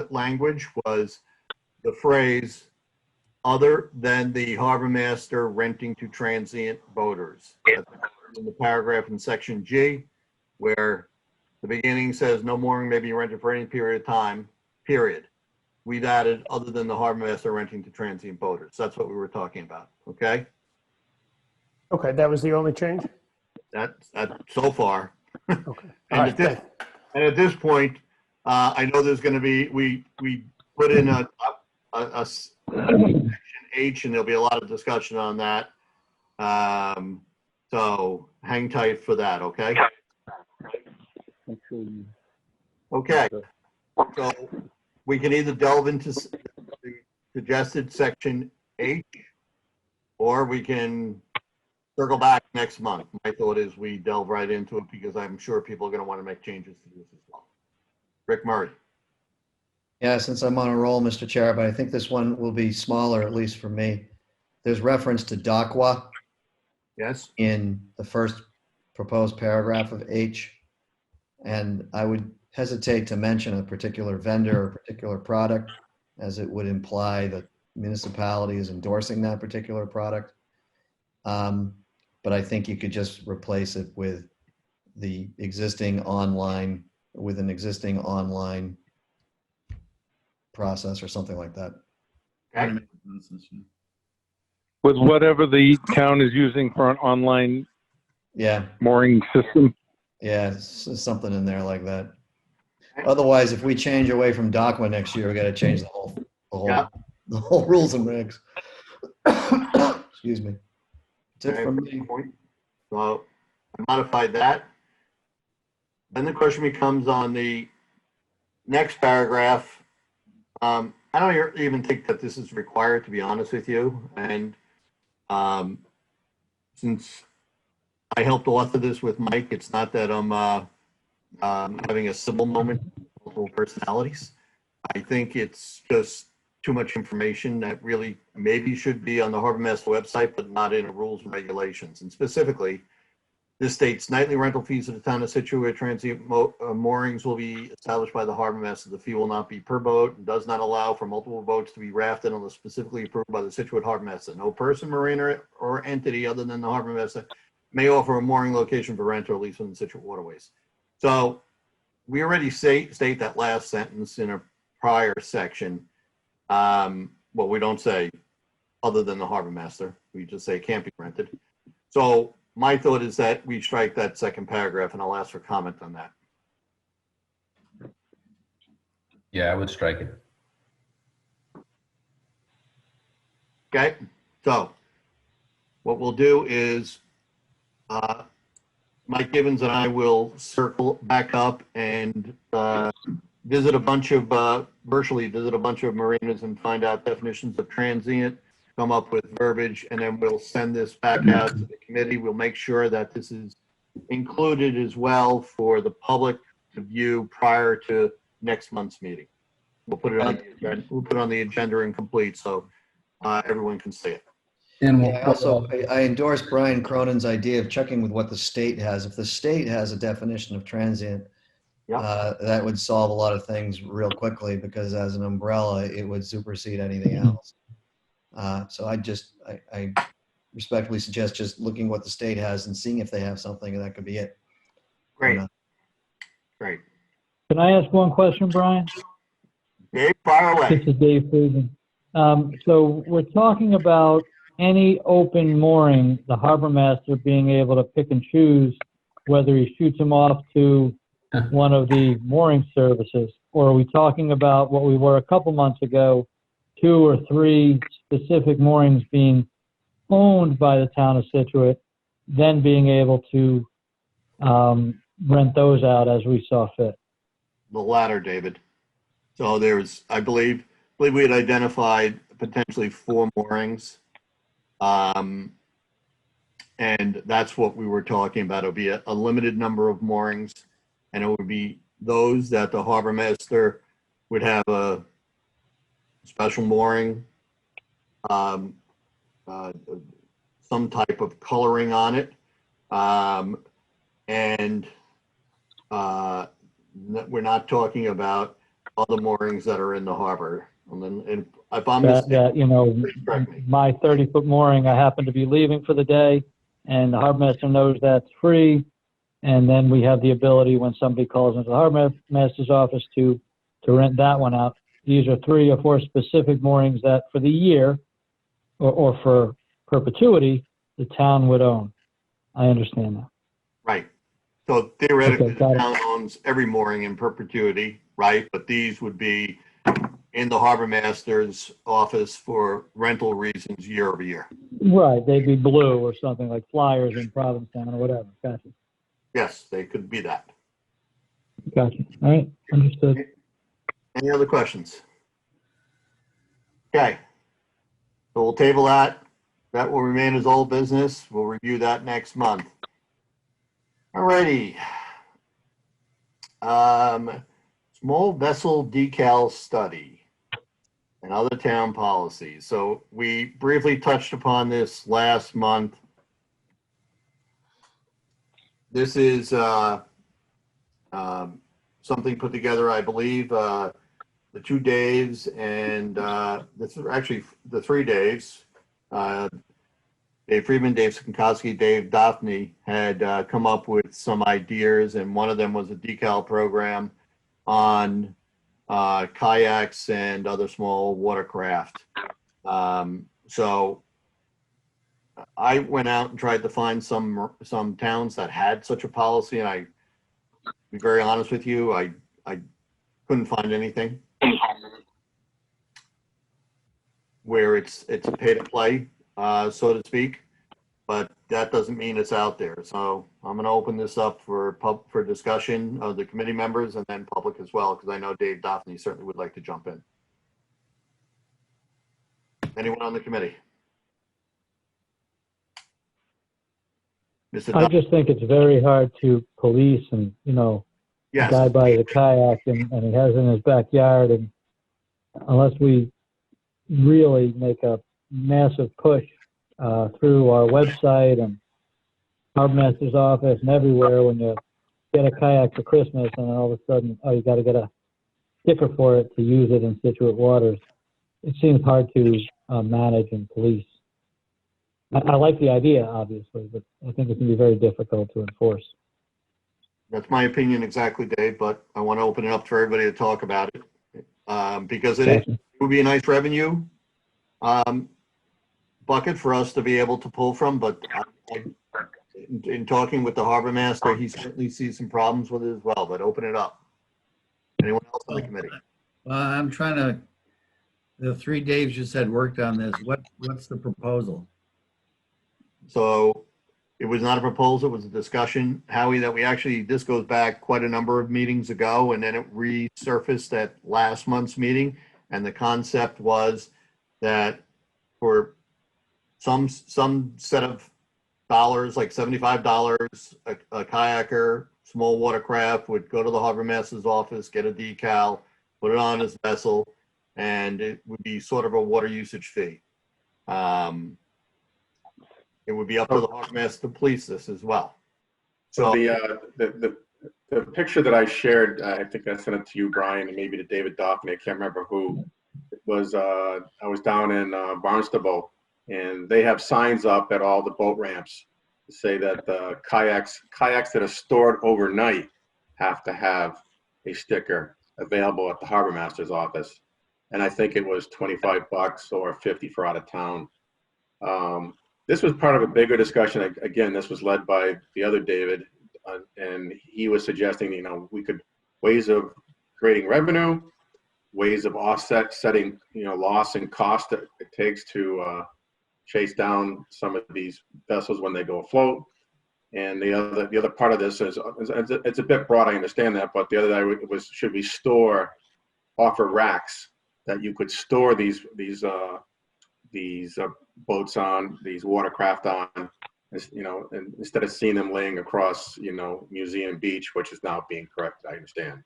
language was the phrase "other than the harbor master renting to transient boaters." That's in the paragraph in section G, where the beginning says no mooring may be rented for any period of time, period. We've added "other than the harbor master renting to transient boaters." That's what we were talking about, okay? Okay, that was the only change? That's so far. Okay. And at this point, I know there's going to be, we put in a section H, and there'll be a lot of discussion on that. So hang tight for that, okay? Okay. So we can either delve into the suggested section H, or we can circle back next month. My thought is we delve right into it, because I'm sure people are going to want to make changes to this as well. Rick Murray. Yeah, since I'm on a roll, Mr. Chair, but I think this one will be smaller, at least for me. There's reference to DACWA Yes. in the first proposed paragraph of H. And I would hesitate to mention a particular vendor or particular product, as it would imply that municipality is endorsing that particular product. But I think you could just replace it with the existing online, with an existing online process or something like that. Okay. With whatever the town is using for an online Yeah, mooring system. yeah, something in there like that. Otherwise, if we change away from DACWA next year, we got to change Yeah. the whole rules and regs. Excuse me. That's it from me. So I modified that. Then the question becomes on the next paragraph. I don't even think that this is required, to be honest with you. And since I helped author this with Mike, it's not that I'm having a civil moment with multiple personalities. I think it's just too much information that really maybe should be on the Harbor Master website, but not in the rules and regulations. And specifically, this states nightly rental fees of the town of Scituate transient moorings will be established by the Harbor Master. The fee will not be per boat and does not allow for multiple boats to be rafted unless specifically approved by the Scituate Harbor Master. No person, marina, or entity other than the Harbor Master may offer a mooring location for rent or lease on the Scituate Waterways. So we already state that last sentence in a prior section. Well, we don't say other than the harbor master. We just say it can't be rented. So my thought is that we strike that second paragraph, and I'll ask for comment on that. Yeah, I would strike it. Okay. So what we'll do is Mike Gibbons and I will circle back up and visit a bunch of, virtually visit a bunch of marinas and find out definitions of transient, come up with verbiage, and then we'll send this back out to the committee. We'll make sure that this is included as well for the public to view prior to next month's meeting. We'll put it on the agenda, we'll put it on the agenda and complete so everyone can see it. And Yeah, I endorse Brian Cronin's idea of checking with what the state has. If the state has a definition of transient, Yep. that would solve a lot of things real quickly because as an umbrella, it would supersede anything else. So I respectfully suggest just looking what the state has and seeing if they have something, and that could be it. Great. not. Great. Can I ask one question, Brian? Dave, fire away. This is Dave Friedman. So we're talking about any open mooring, the harbor master being able to pick and choose whether he shoots them off to one of the mooring services, or are we talking about what we were a couple months ago, 2 or 3 specific moorings being owned by the town of Scituate, then being able to rent those out as we saw fit? The latter, David. So there's, I believe we had identified potentially 4 moorings. And that's what we were talking about. It'll be a limited number of moorings, and it would be those that the harbor master would have a special mooring, some type of coloring on it, and we're not talking about other moorings that are in the harbor. And if I'm mistaken, please correct me. My 30-foot mooring, I happen to be leaving for the day, and the harbor master knows that's free. And then we have the ability, when somebody calls into the harbor master's office, to rent that one out. These are 3 or 4 specific moorings that for the year or for perpetuity, the town would own. I understand that. Right. So theoretically, Okay, got the town owns every mooring in perpetuity, right? But these would be in the harbor master's office for rental reasons year over year. Right, they'd be blue or something like Flyers in Provincetown or whatever. Gotcha. Yes, they could be that. Gotcha. All right, understood. Any other questions? Okay. So we'll table that. That will remain as old business. We'll review that next month. All righty. Small vessel decal study and other town policies. So we briefly touched upon this last month. This is something put together, I believe, the 2 Daves and this is actually the 3 Daves. Dave Friedman, Dave Sinkowski, Dave Daphne had come up with some ideas, and one of them was a decal program on kayaks and other small watercraft. So I went out and tried to find some towns that had such a policy, and to be very honest with you, I couldn't find anything where it's a pay to play, so to speak, but that doesn't mean it's out there. So I'm going to open this up for discussion of the committee members and then public as well, because I know Dave Daphne certainly would like to jump in. Anyone on the committee? Mr. I just think it's very hard to police and, a Yes. guy buys a kayak and he has it in his backyard, and unless we really make a massive push through our website and harbor master's office and everywhere, when you get a kayak for Christmas and then all of a sudden, you got to get a sticker for it to use it in Scituate waters, it seems hard to manage and police. I like the idea, obviously, but I think it can be very difficult to enforce. That's my opinion exactly, Dave, but I want to open it up for everybody to talk about it because it would be a nice revenue bucket for us to be able to pull from. But in talking with the harbor master, he certainly sees some problems with it as well. But open it up. Anyone else on the committee? Well, I'm trying to, the 3 Daves you said worked on this. What's the proposal? So it was not a proposal, it was a discussion, Howie, that this goes back quite a number of meetings ago, and then it resurfaced at last month's meeting. And the concept was that for some set of dollars, like $75, a kayaker, small watercraft would go to the harbor master's office, get a decal, put it on his vessel, and it would be sort of a water usage fee. It would be up to the harbor master to police this as well. So So, the picture that I shared, I think I sent it to you, Brian, and maybe to David Doffney, I can't remember who. It was, I was down in Barnstable, and they have signs up at all the boat ramps to say that the kayaks that are stored overnight have to have a sticker available at the harbor master's office. And I think it was $25 or 50 for out of town. This was part of a bigger discussion. Again, this was led by the other David, and he was suggesting, you know, we could ways of creating revenue, ways of offsetting, you know, loss and cost that it takes to chase down some of these vessels when they go afloat. And the other part of this is it's a bit broad. I understand that, but the other was, should we offer racks that you could store these boats on, these watercraft on, you know, and instead of seeing them laying across, you know, Museum Beach, which is now being corrected, I understand.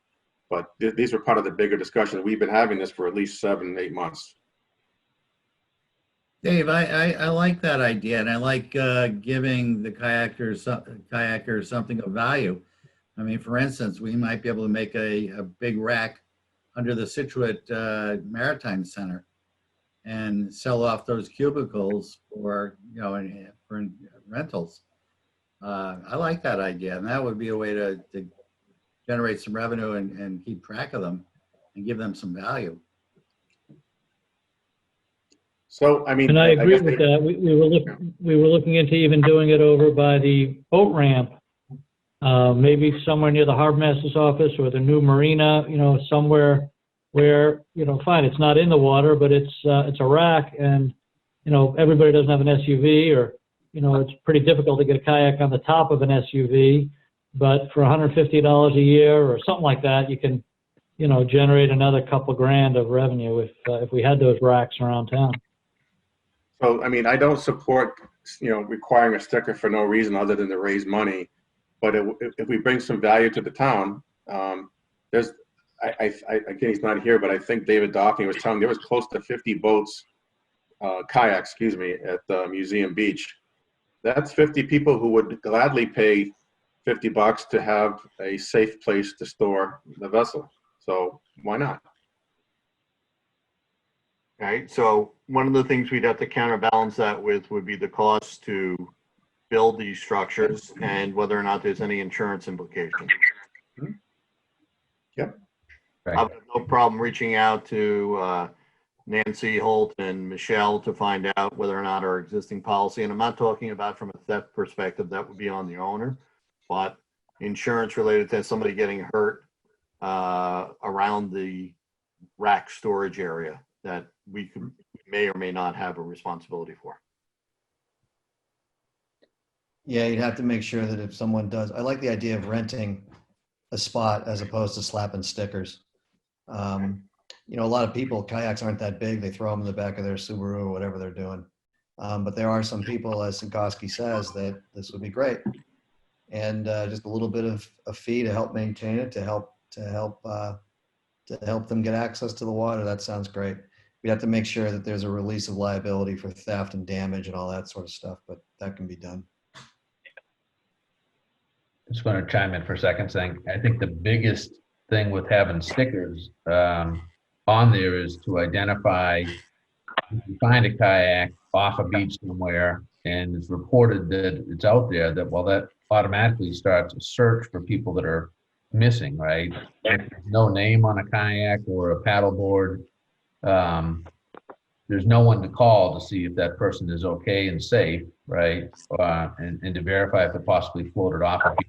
But these were part of the bigger discussion. We've been having this for at least 7, 8 months. Dave, I like that idea, and I like giving the kayakers something of value. I mean, for instance, we might be able to make a big rack under the Scituate Maritime Center and sell off those cubicles for, you know, for rentals. I like that idea, and that would be a way to generate some revenue and keep track of them and give them some value. So, I mean, And I agree guess with that. We were looking into even doing it over by the boat ramp, maybe somewhere near the harbor master's office or the new marina, you know, somewhere where, you know, fine, it's not in the water, but it's a rack, and, you know, everybody doesn't have an SUV, or, you know, it's pretty difficult to get a kayak on the top of an SUV, but for $150 a year or something like that, you can, you know, generate another couple grand of revenue if we had those racks around town. So, I mean, I don't support, you know, requiring a sticker for no reason other than to raise money. But if we bring some value to the town, there's, again, he's not here, but I think David Doffney was telling me there was close to 50 boats, kayaks, excuse me, at Museum Beach. That's 50 people who would gladly pay $50 to have a safe place to store the vessel. So why not? right, so one of the things we'd have to counterbalance that with would be the cost to build these structures and whether or not there's any insurance implication. Yep. Right. I have no problem reaching out to Nancy Holt and Michelle to find out whether or not our existing policy, and I'm not talking about from a theft perspective, that would be on the owner, but insurance related to somebody getting hurt around the rack storage area that we may or may not have a responsibility for. Yeah, you'd have to make sure that if someone does, I like the idea of renting a spot as opposed to slapping stickers. You know, a lot of people, kayaks aren't that big. They throw them in the back of their Subaru or whatever they're doing. But there are some people, as Sinkoski says, that this would be great. And just a little bit of a fee to help maintain it, to help them get access to the water. That sounds great. We'd have to make sure that there's a release of liability for theft and damage and all that sort of stuff, but that can be done. Just want to chime in for a second saying, I think the biggest thing with having stickers on there is to identify, if you find a kayak off a beach somewhere and it's reported that it's out there, that, well, that automatically starts a search for people that are missing, right? If there's no name on a kayak or a paddleboard, there's no one to call to see if that person is okay and safe, right? And to verify if it possibly floated off a beach.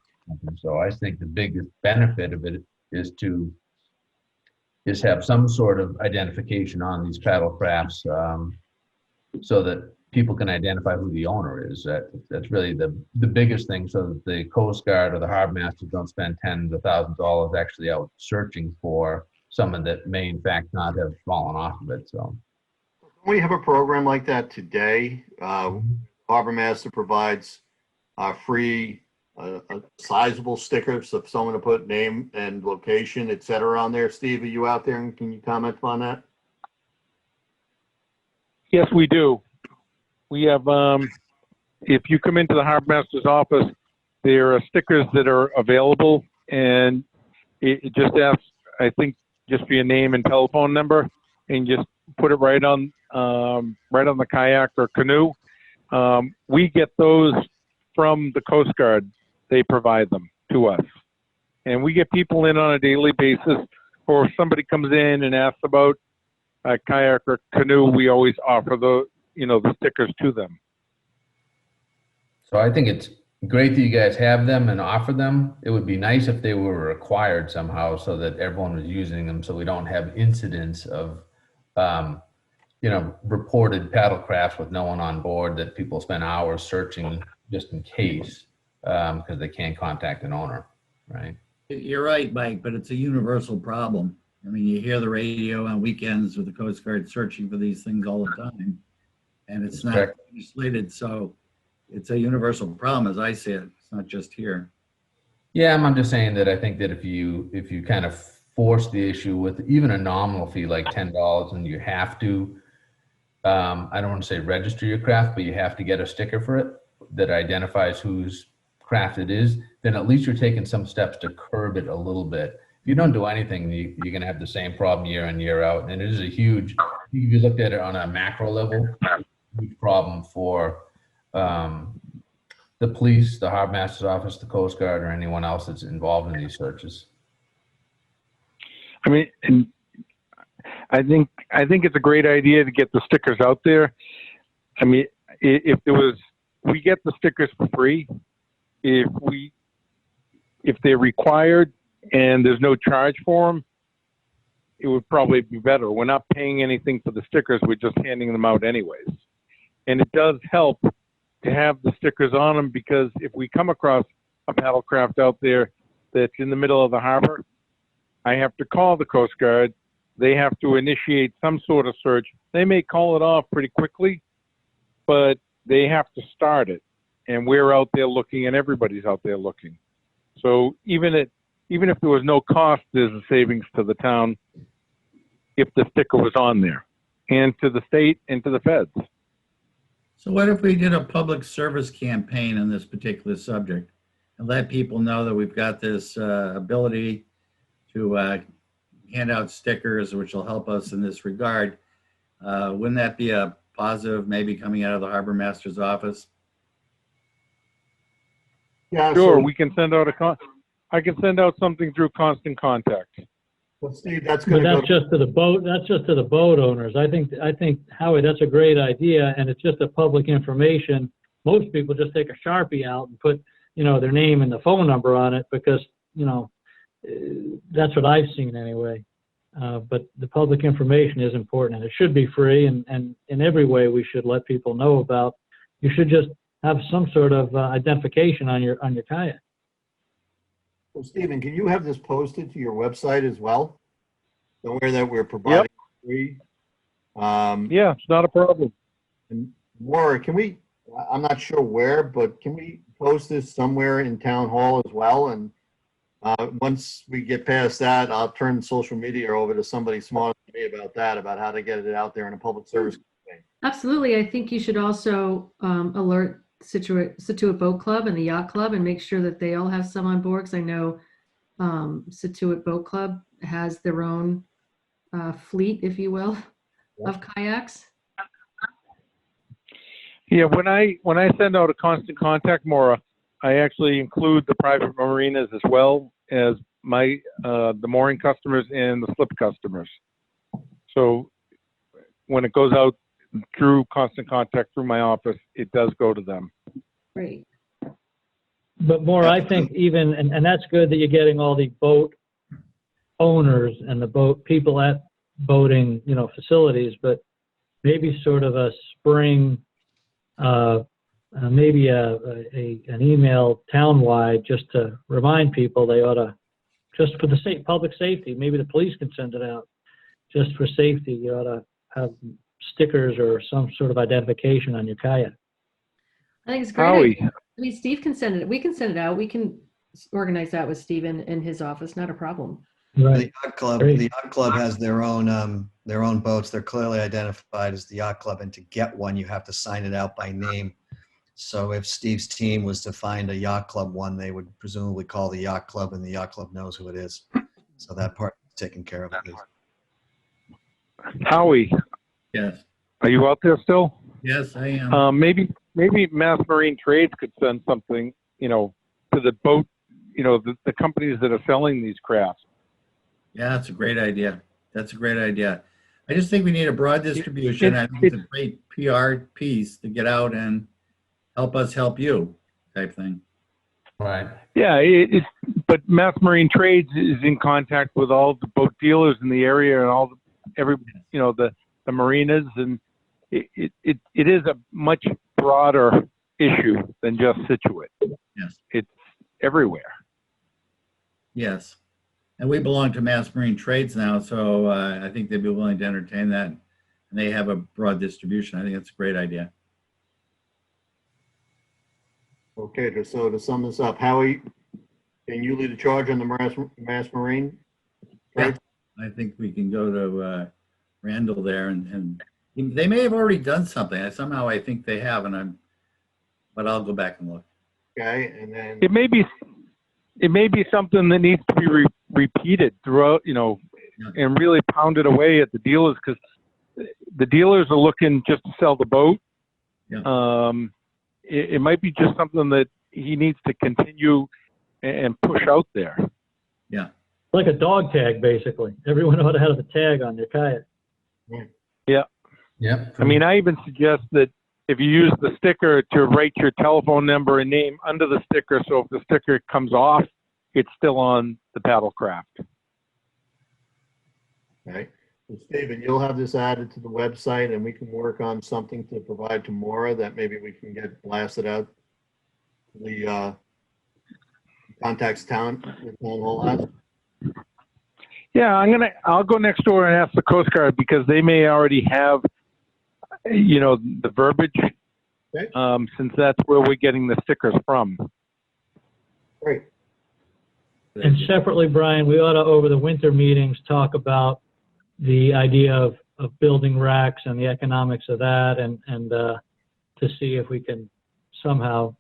So I think the biggest benefit of it is to have some sort of identification on these paddle crafts, so that people can identify who the owner is. That's really the biggest thing, so that the Coast Guard or the harbor masters don't spend tens of thousands of dollars actually out searching for someone that may in fact not have fallen off of it. So we have a program like that today. Harbor Master provides free a sizable sticker, so if someone to put name and location, et cetera, on there. Steve, are you out there and can you comment on that? Yes, we do. We have, if you come into the harbor master's office, there are stickers that are available, and it just asks, I think, just for your name and telephone number, and just put it right on the kayak or canoe. We get those from the Coast Guard. They provide them to us, and we get people in on a daily basis. Or if somebody comes in and asks about a kayak or canoe, we always offer the stickers to them. So I think it's great that you guys have them and offer them. It would be nice if they were required somehow so that everyone was using them, so we don't have incidents of, reported paddle crafts with no one on board that people spend hours searching just in case, because they can't contact an owner, right? You're right, Mike, but it's a universal problem. I mean, you hear the radio on weekends with the Coast Guard searching for these things all the time, and it's not Correct. legislated, so it's a universal problem, as I see it. It's not just here. Yeah, I'm just saying that I think that if you kind of force the issue with even a nominal fee like $10, and you have to, I don't want to say register your craft, but you have to get a sticker for it that identifies whose craft it is, then at least you're taking some steps to curb it a little bit. If you don't do anything, you're going to have the same problem year in, year out. And it is a huge, if you looked at it on a macro level, huge problem for the police, the harbor master's office, the Coast Guard, or anyone else that's involved in these searches. I mean, and I think it's a great idea to get the stickers out there. I mean, we get the stickers for free. If they're required and there's no charge for them, it would probably be better. We're not paying anything for the stickers. We're just handing them out anyways. And it does help to have the stickers on them, because if we come across a paddlecraft out there that's in the middle of the harbor, I have to call the Coast Guard. They have to initiate some sort of search. They may call it off pretty quickly, but they have to start it. And we're out there looking, and everybody's out there looking. So even if there was no cost, there's a savings to the town if the sticker was on there, and to the state and to the feds. So what if we did a public service campaign on this particular subject and let people know that we've got this ability to hand out stickers, which will help us in this regard? Wouldn't that be a positive, maybe coming out of the harbor master's office? Yeah, Sure, so, we can send out I can send out something through Constant Contact. well, Steve, that's But going to go that's just to the boat. That's just to the boat owners. I think Howie, that's a great idea, and it's just a public information. Most people just take a Sharpie out and put, their name and the phone number on it, because that's what I've seen anyway. But the public information is important, and it should be free. And in every way, we should let people know about. You should just have some sort of identification on your kayak. Well, Stephen, can you have this posted to your website as well? Somewhere that we're providing free. Yeah, it's not a problem. And Maura, I'm not sure where, but can we post this somewhere in town hall as well? And once we get past that, I'll turn social media over to somebody smarter than me about how to get it out there in a public service campaign. Absolutely. I think you should also alert Scituate Boat Club and the Yacht Club and make sure that they all have some on board, because I know Scituate Boat Club has their own fleet, if you will, of kayaks. Yeah, when I send out a Constant Contact, Maura, I actually include the private marinas as well as the mooring customers and the slip customers. So when it goes out through Constant Contact through my office, it does go to them. Great. But more, I think even, and that's good that you're getting all the boat owners and the boat people at boating, facilities, but maybe sort of a spring, maybe an email townwide, just to remind people they ought to, just for the public safety, maybe the police can send it out, just for safety, you ought to have stickers or some sort of identification on your kayak. I think it's great. I mean, Steve can send it. We can send it out. We can organize that with Steve in his office. Not a problem. The yacht club has their own boats. They're clearly identified as the yacht club, and to get one, you have to sign it out by name. So if Steve's team was to find a yacht club one, they would presumably call the yacht club, and the yacht club knows who it is. So that part is taken care of at least. Howie, Yes. are you out there still? Yes, I am. Maybe Mass Marine Trades could send something, to the boat, the companies that are selling these crafts. Yeah, that's a great idea. That's a great idea. I just think we need a broad distribution. I think it's a great PR piece to get out and help us help you type thing. Right. Yeah, but Mass Marine Trades is in contact with all the boat dealers in the area and the marinas, and it is a much broader issue than just Scituate. Yes. It's everywhere. Yes. And we belong to Mass Marine Trades now, so I think they'd be willing to entertain that. And they have a broad distribution. I think that's a great idea. Okay, so to sum this up, Howie, can you lead the charge on the Mass Marine? Yeah. I think we can go to Randall there, and they may have already done something. Somehow I think they have, but I'll go back and look. Okay, and then It may be something that needs to be repeated throughout, and really pounded away at the dealers, because the dealers are looking just to sell the boat. Yeah. It might be just something that he needs to continue and push out there. Yeah. Like a dog tag, basically. Everyone ought to have a tag on their kayak. Yeah. Yeah. I mean, I even suggest that if you use the sticker to write your telephone number and name under the sticker, so if the sticker comes off, it's still on the paddle craft. okay. So Stephen, you'll have this added to the website, and we can work on something to provide to Maura that maybe we can get blasted out. The contacts the town hall has. Yeah, I'll go next door and ask the Coast Guard, because they may already have, the verbiage, Okay. since that's where we're getting the stickers from. Great. And separately, Brian, we ought to, over the winter meetings, talk about the idea of building racks and the economics of that, and to see if we can somehow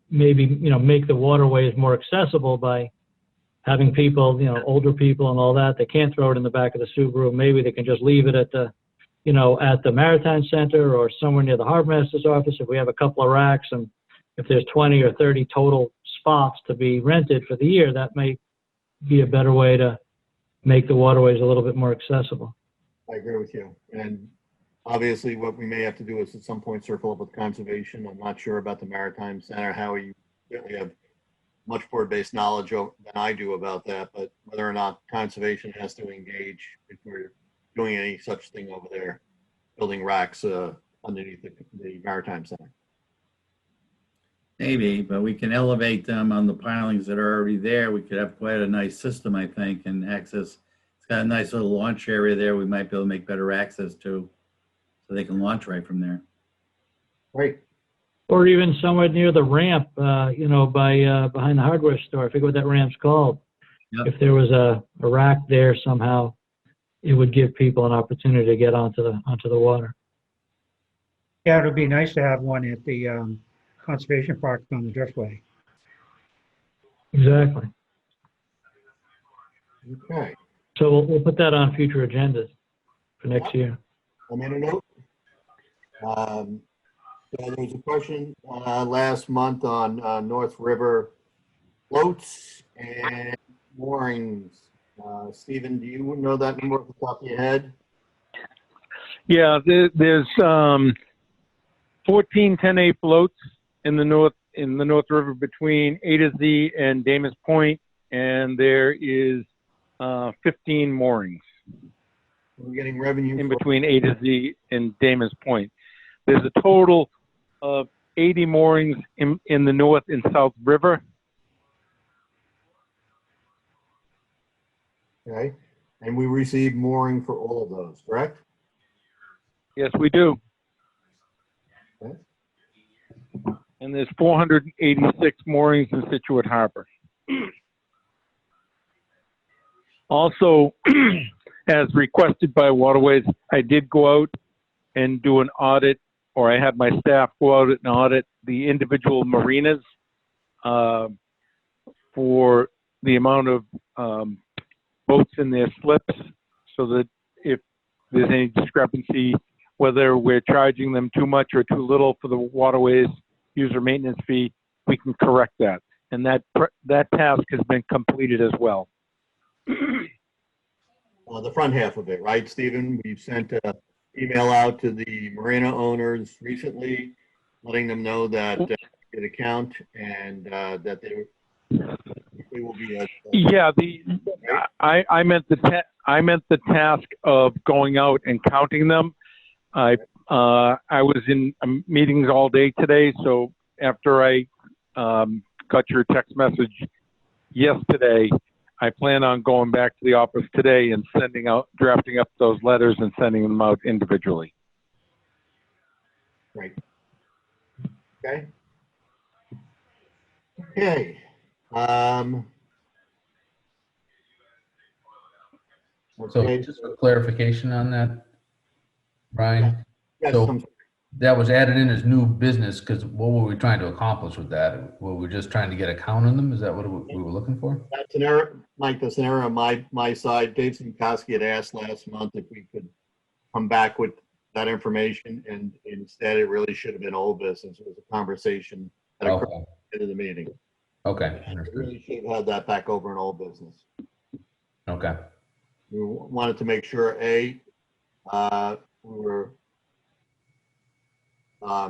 maybe, make the waterways more accessible by having people, older people and all that, they can't throw it in the back of the Subaru. Maybe they can just leave it at the Maritime Center or somewhere near the Harbor Master's office. If we have a couple of racks, and if there's 20 or 30 total spots to be rented for the year, that may be a better way to make the waterways a little bit more accessible. I agree with you. And obviously what we may have to do is at some point circle up with conservation. I'm not sure about the Maritime Center, how you certainly have much more based knowledge than I do about that, but whether or not conservation has to engage if we're doing any such thing over there, building racks underneath the Maritime Center. Maybe, but we can elevate them on the pilings that are already there. We could have quite a nice system, I think, and access. It's got a nice little launch area there. We might be able to make better access to, so they can launch right from there. Great. Or even somewhere near the ramp, by behind the hardware store. I forget what that ramp's called. Yep. If there was a rack there somehow, it would give people an opportunity to get onto the water. Yeah, it would be nice to have one at the conservation park on the Driftway. Exactly. Okay. So we'll put that on future agendas for next year. I made a note. So there was a question last month on North River floats and moorings. Stephen, do you know that number off the top of your head? Yeah, there's 14 10A floats in the North River between A to Z and Damus Point, and there is 15 moorings We're getting revenue in between A to Z and Damus Point. There's a total of 80 moorings in the North and South River. Okay, and we receive mooring for all of those, correct? Yes, we do. Okay. and there's 486 moorings in Scituate Harbor. Also, as requested by Waterways, I did go out and do an audit, or I had my staff go out and audit the individual marinas for the amount of boats in their slips, so that if there's any discrepancy, whether we're charging them too much or too little for the Waterways user maintenance fee, we can correct that. And that task has been completed as well. The front half of it, right, Stephen? We've sent an email out to the marina owners recently, letting them know that an account and that they will be. Yeah, I meant the task of going out and counting them. I was in meetings all day today, so after I got your text message yesterday, I plan on going back to the office today and drafting up those letters and sending them out individually. Right. Okay. Okay. So Okay. just for clarification on that, Brian. Yes, So that was added in as new business because what were we trying to accomplish with that? Were we just trying to get a count on them? Is that what we were looking for? that's an error, Mike. That's an error on my side. Dave Simkowski had asked last month if we could come back with that information, and instead it really should have been old business. It was a conversation that occurred at the end of the meeting. Okay. We really should have had that back over in old business. Okay. We wanted to make sure, we were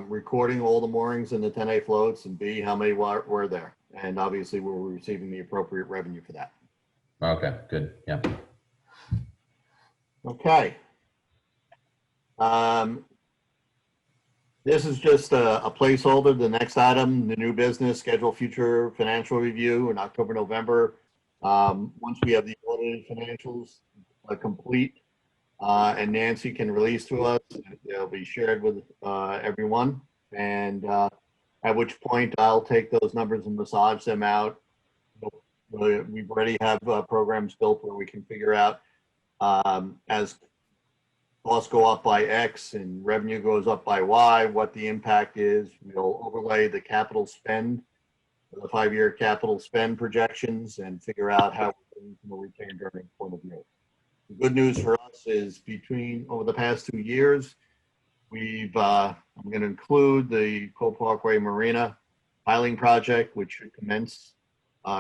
recording all the moorings in the 10A floats, and B, how many were there? And obviously we were receiving the appropriate revenue for that. Okay, good. Yeah. Okay. This is just a placeholder. The next item, the new business, schedule future financial review in October, November. Once we have the audited financials complete, and Nancy can release to us, they'll be shared with everyone. And at which point I'll take those numbers and massage them out. We already have programs built where we can figure out as costs go up by X and revenue goes up by Y, what the impact is. We'll overlay the capital spend, the 5-year capital spend projections, and figure out how we're doing from a retained earnings point of view. The good news for us is over the past 2 years, I'm going to include the Cole Parkway Marina piling project, which should commence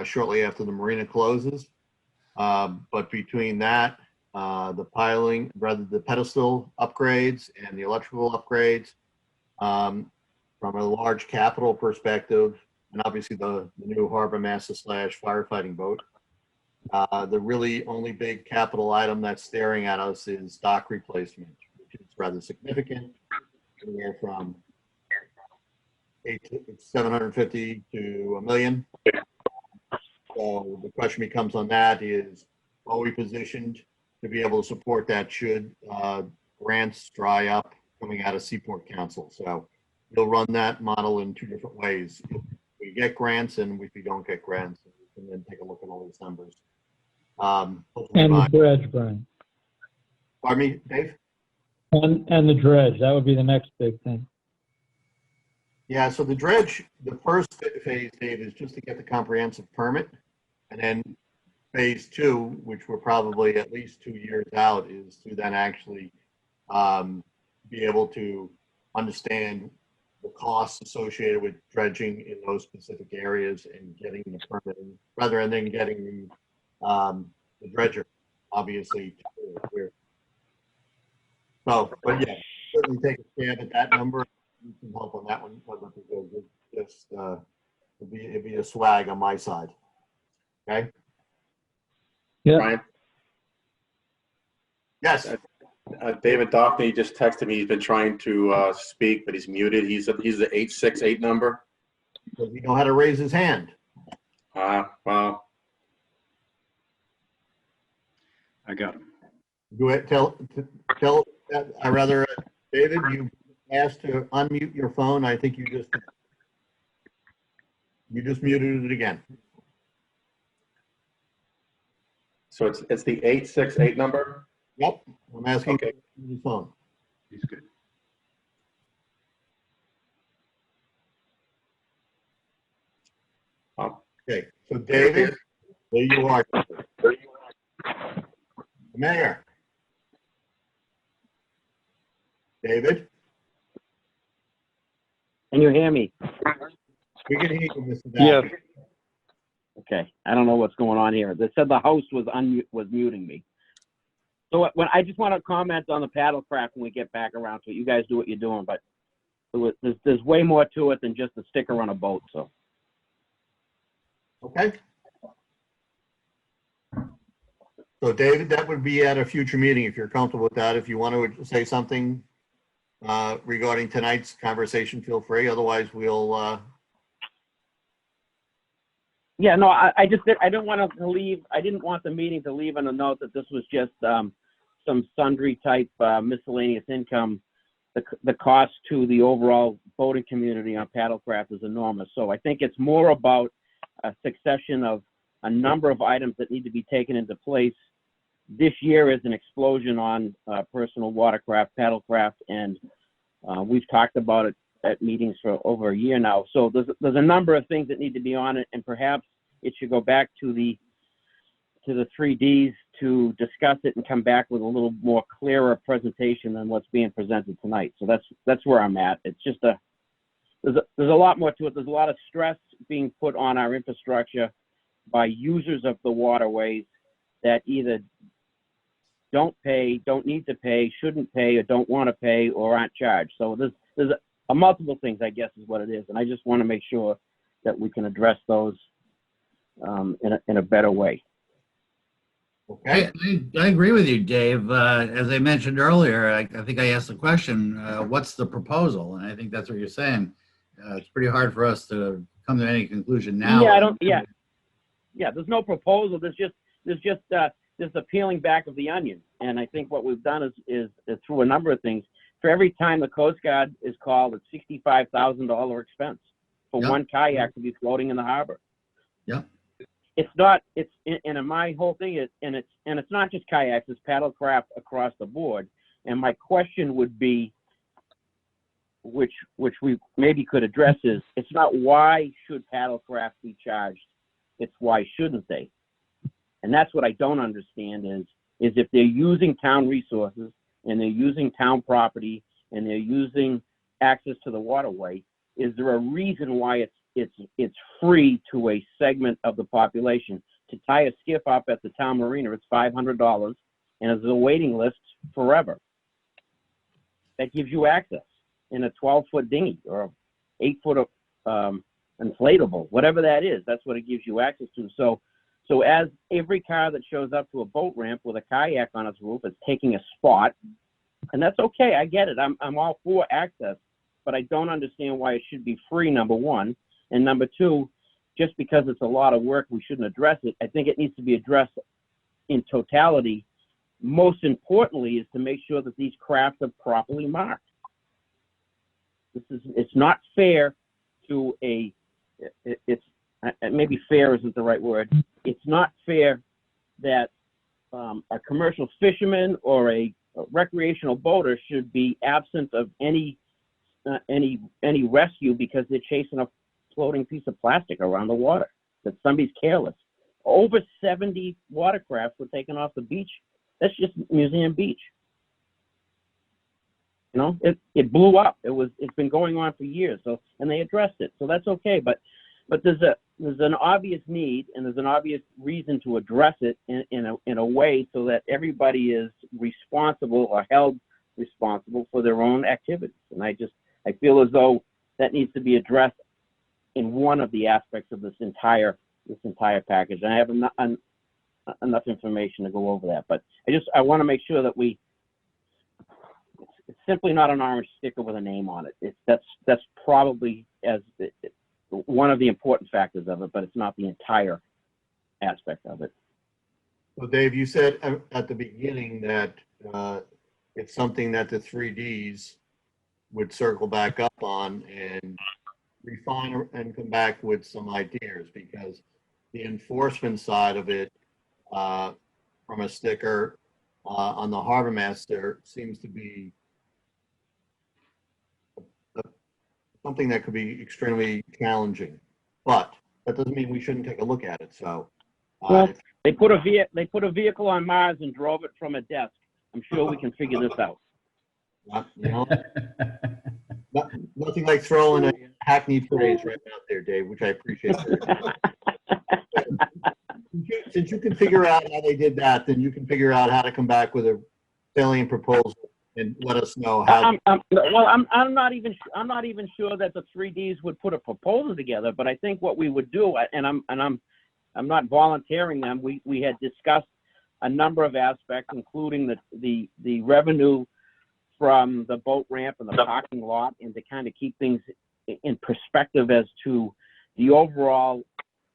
shortly after the marina closes. But between that, the pedestal upgrades and the electrical upgrades, from a large capital perspective, and obviously the new harbor master / firefighting boat, the really only big capital item that's staring at us is dock replacement, which is rather significant, anywhere from $750 to $1 million. So the question becomes on that is, are we positioned to be able to support that should grants dry up coming out of Seaport Council? So we'll run that model in 2 different ways. If we get grants and if we don't get grants, we can then take a look at all these numbers. And the dredge, Brian. Pardon me, Dave? And the dredge, that would be the next big thing. Yeah, so the dredge, the first phase, Dave, is just to get the comprehensive permit. And then phase 2, which we're probably at least 2 years out, is to then actually be able to understand the costs associated with dredging in those specific areas and getting the permit, rather than getting the dredger, obviously. So, but yeah, certainly take a stab at that number. You can help on that one, because it's just it'd be a swag on my side. Okay. Yeah. Brian, Yes. David Doffney just texted me. He's been trying to speak, but he's muted. He's the 868 number. Does he know how to raise his hand? Well, I got him. Do it. Tell. I rather, David, you asked to unmute your phone. I think you just. You just muted it again. So it's the 868 number? Yep, I'm asking Okay. for the phone. He's good. Okay, so David, there you are. Mayor. David, Can you hear me? we can hear you, Mr. Yes. Daffy. Okay. I don't know what's going on here. They said the host was muting me. So when I just want to comment on the paddle craft when we get back around to it. You guys do what you're doing, but there's way more to it than just a sticker on a boat. So Okay. So David, that would be at a future meeting if you're comfortable with that. If you want to say something regarding tonight's conversation, feel free. Otherwise, we'll, yeah, no, I didn't want to leave. I didn't want the meeting to leave on a note that this was just some sundry type miscellaneous income. The cost to the overall boating community on paddlecraft is enormous. So I think it's more about a succession of a number of items that need to be taken into place. This year is an explosion on personal watercraft, paddlecraft, and we've talked about it at meetings for over a year now. So there's a number of things that need to be on it, and perhaps it should go back to the 3Ds to discuss it and come back with a little more clearer presentation than what's being presented tonight. So that's where I'm at. It's just there's a lot more to it. There's a lot of stress being put on our infrastructure by users of the waterways that either don't pay, don't need to pay, shouldn't pay, or don't want to pay, or aren't charged. So there's a multiple things, I guess, is what it is. And I just want to make sure that we can address those in a better way. okay. I agree with you, Dave. As I mentioned earlier, I think I asked the question, what's the proposal? And I think that's what you're saying. It's pretty hard for us to come to any conclusion now. Yeah, there's no proposal. There's just the peeling back of the onion. And I think what we've done is through a number of things. For every time the Coast Guard is called, it's $65,000 expense for one kayak to be floating in the harbor. Yeah. And my whole thing is, and it's not just kayaks, it's paddlecraft across the board. And my question would be, which we maybe could address, is it's not why should paddlecraft be charged, it's why shouldn't they? And that's what I don't understand is if they're using town resources and they're using town property and they're using access to the waterway, is there a reason why it's free to a segment of the population? To tie a skiff up at the town marina, it's $500, and there's a waiting list forever. That gives you access in a 12-foot dinghy or 8-foot inflatable, whatever that is. That's what it gives you access to. So as every car that shows up to a boat ramp with a kayak on its roof is taking a spot, and that's okay. I get it. I'm all for access, but I don't understand why it should be free, number one. And number two, just because it's a lot of work, we shouldn't address it. I think it needs to be addressed in totality. Most importantly is to make sure that these crafts are properly marked. It's not fair to maybe fair isn't the right word. It's not fair that a commercial fisherman or a recreational boater should be absent of any rescue because they're chasing a floating piece of plastic around the water, that somebody's careless. Over 70 watercraft were taken off the beach. That's just Museum Beach. You know, it blew up. It's been going on for years. So, and they addressed it. So that's okay. But there's an obvious need and there's an obvious reason to address it in a way so that everybody is responsible or held responsible for their own activities. And I feel as though that needs to be addressed in one of the aspects of this entire package. And I have enough information to go over that. But I want to make sure that it's simply not an orange sticker with a name on it. That's probably one of the important factors of it, but it's not the entire aspect of it. So Dave, you said at the beginning that it's something that the 3Ds would circle back up on, and refine and come back with some ideas, because the enforcement side of it, from a sticker on the harbor master, seems to be something that could be extremely challenging. But that doesn't mean we shouldn't take a look at it. So, Well, they put a vehicle on Mars and drove it from a desk. I'm sure we can figure this out. you know, nothing like throwing a hackneyed phrase right out there, Dave, which I appreciate. Since you can figure out how they did that, then you can figure out how to come back with a salient proposal and let us know how. I'm not even sure that the 3Ds would put a proposal together, but I think what we would do, and I'm not volunteering them. We had discussed a number of aspects, including the revenue from the boat ramp and the parking lot, and to kind of keep things in perspective as to the overall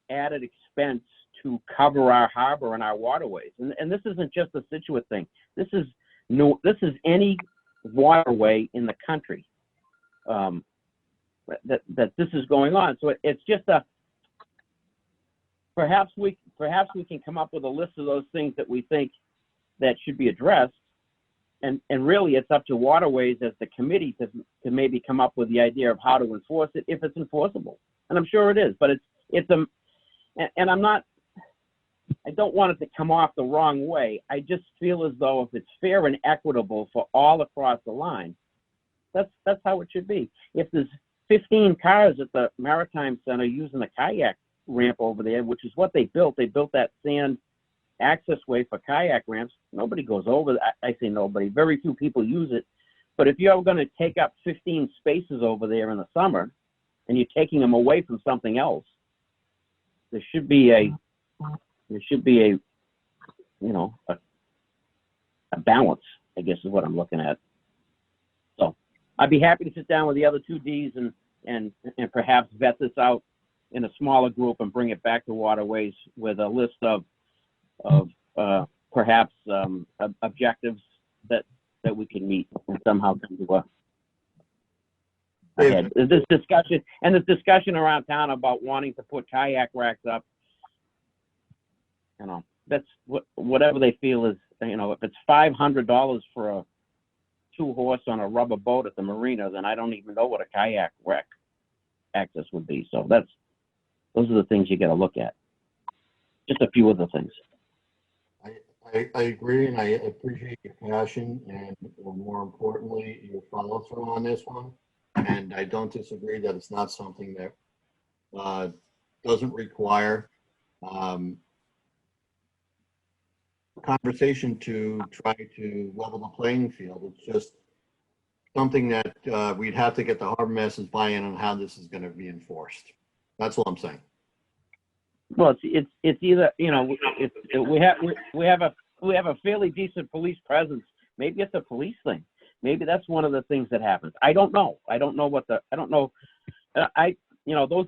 added expense to cover our harbor and our waterways. And this isn't just a Scituate thing. This is any waterway in the country that this is going on. So it's just perhaps we can come up with a list of those things that we think that should be addressed. And really, it's up to Waterways as the committee to maybe come up with the idea of how to enforce it, if it's enforceable. And I'm sure it is, but I don't want it to come off the wrong way. I just feel as though if it's fair and equitable for all across the line, that's how it should be. If there's 15 cars at the Maritime Center using the kayak ramp over there, which is what they built that sand access way for kayak ramps. Nobody goes over. I say nobody. Very few people use it. But if you're going to take up 15 spaces over there in the summer, and you're taking them away from something else, there should be a balance, I guess is what I'm looking at. So I'd be happy to sit down with the other 2Ds and perhaps vet this out in a smaller group and bring it back to Waterways with a list of perhaps objectives that we can meet and somehow come to a head. This discussion around town about wanting to put kayak racks up, that's whatever they feel is, if it's $500 for a 2-horse on a rubber boat at the marina, then I don't even know what a kayak rack access would be. So those are the things you got to look at. Just a few of the things. I agree, and I appreciate your passion and, more importantly, your follow-through on this one. And I don't disagree that it's not something that doesn't require conversation to try to level the playing field. It's just something that we'd have to get the harbor masters buy-in on how this is going to be enforced. That's all I'm saying. Well, it's either we have a fairly decent police presence. Maybe it's a police thing. Maybe that's one of the things that happens. I don't know. Those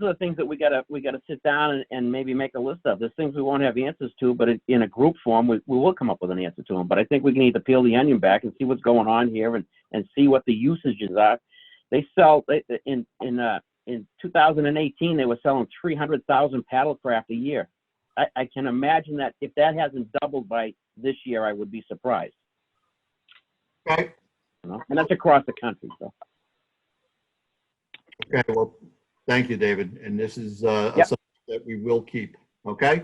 are the things that we gotta sit down and maybe make a list of. There's things we won't have answers to, but in a group form, we will come up with an answer to them. But I think we need to peel the onion back and see what's going on here and see what the usages are. They sell in 2018, they were selling 300,000 paddlecraft a year. I can imagine that if that hasn't doubled by this year, I would be surprised. Okay. And that's across the country. So. Okay. Well, thank you, David. And this is a subject that we will keep. Okay.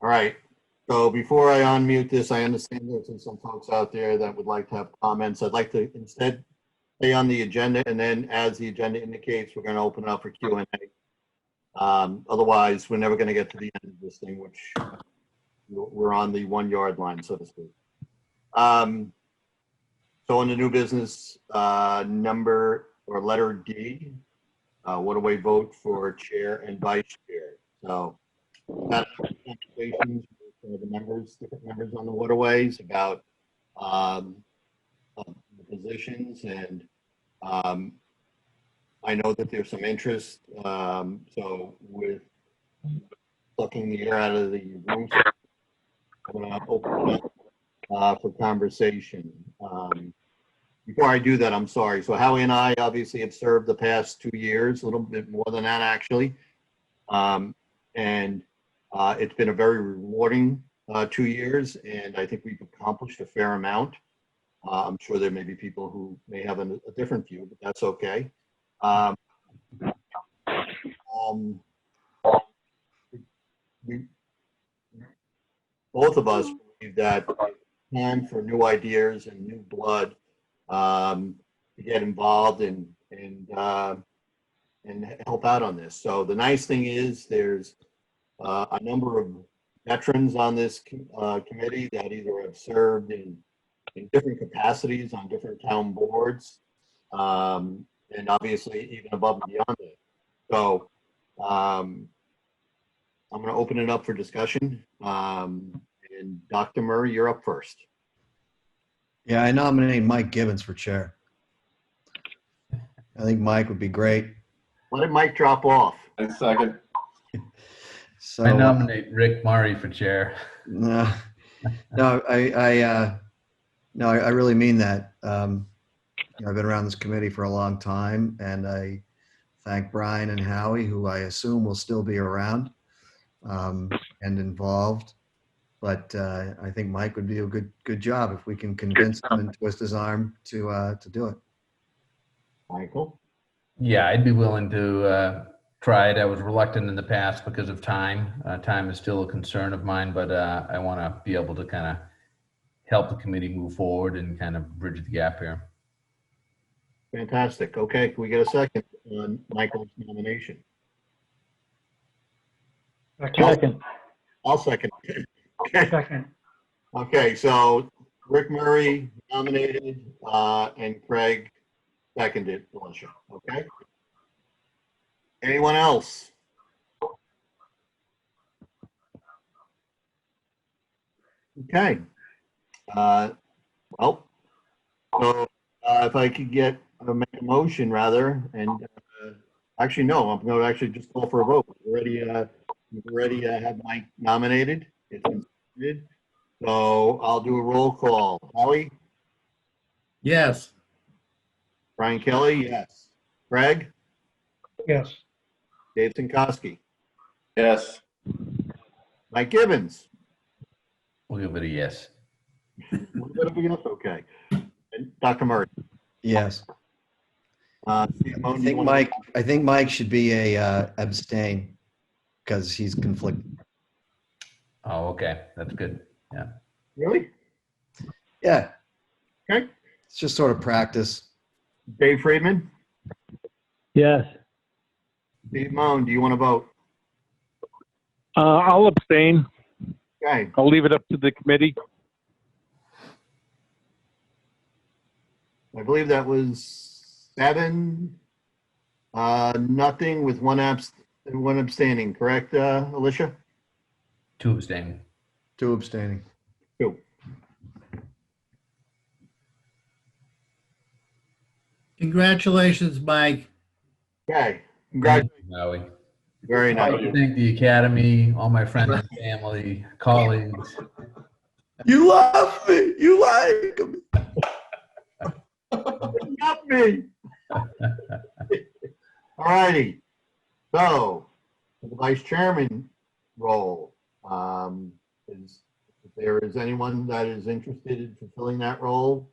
All right. So before I unmute this, I understand there's some folks out there that would like to have comments. I'd like to instead stay on the agenda, and then as the agenda indicates, we're going to open it up for Q&A. Otherwise, we're never going to get to the end of this thing, which we're on the 1 yard line, so to speak. So on the new business, number or letter D, what do we vote for chair and vice chair? So had conversations with the members, different members on the waterways about the positions, and I know that there's some interest. So with sucking the air out of the room, I'm going to open it up for conversation. before I do that, I'm sorry. So Howie and I obviously have served the past 2 years, a little bit more than that, actually. And it's been a very rewarding 2 years, and I think we've accomplished a fair amount. I'm sure there may be people who may have a different view, but that's okay. We, both of us believe that it's time for new ideas and new blood to get involved and help out on this. So the nice thing is there's a number of veterans on this committee that either have served in different capacities on different town boards, and obviously even above and beyond it. So I'm going to open it up for discussion. And Dr. Murray, you're up first. Yeah, I nominate Mike Gibbons for chair. I think Mike would be great. Let it Mike drop off. And second. So I nominate Rick Murray for chair. no, I really mean that. I've been around this committee for a long time, and I thank Brian and Howie, who I assume will still be around and involved. But I think Mike would do a good job if we can convince him and twist his arm to do it. Michael? Yeah, I'd be willing to try it. I was reluctant in the past because of time. Time is still a concern of mine, but I want to be able to kind of help the committee move forward and kind of bridge the gap here. Fantastic. Okay, can we get a second on Michael's nomination? Second. I'll second. Okay. Second. Okay, so Rick Murray nominated and Craig seconded. Alicia. Okay. Anyone else? Okay. Well, so if I could get make a motion rather, and actually no, I'm going to actually just call for a vote. We've already had Mike nominated. It's been submitted. So I'll do a roll call. Howie? Yes. Brian Kelly? Yes. Greg? Yes. Dave Sinkowski? Yes. Mike Gibbons? We'll give it a yes. Okay. And Dr. Murray? Yes. Steve Moan, I do you think wanna- Mike should be a abstain because he's conflicted. Oh, okay. That's good. Yeah. Really? Yeah. Okay. It's just sort of practice. Dave Friedman? Yes. Steve Moan, do you want to vote? I'll abstain. Okay. I'll leave it up to the committee. I believe that was 7, nothing with one abstaining, correct, Alicia? 2 abstaining. 2 abstaining. 2. Congratulations, Mike. Okay. Congratulations. Howie. Very I'd like nice. to thank the Academy, all my friends and family, colleagues. You love me. You like me. Not me. All righty. So, for the vice chairman role, if there is anyone that is interested in fulfilling that role,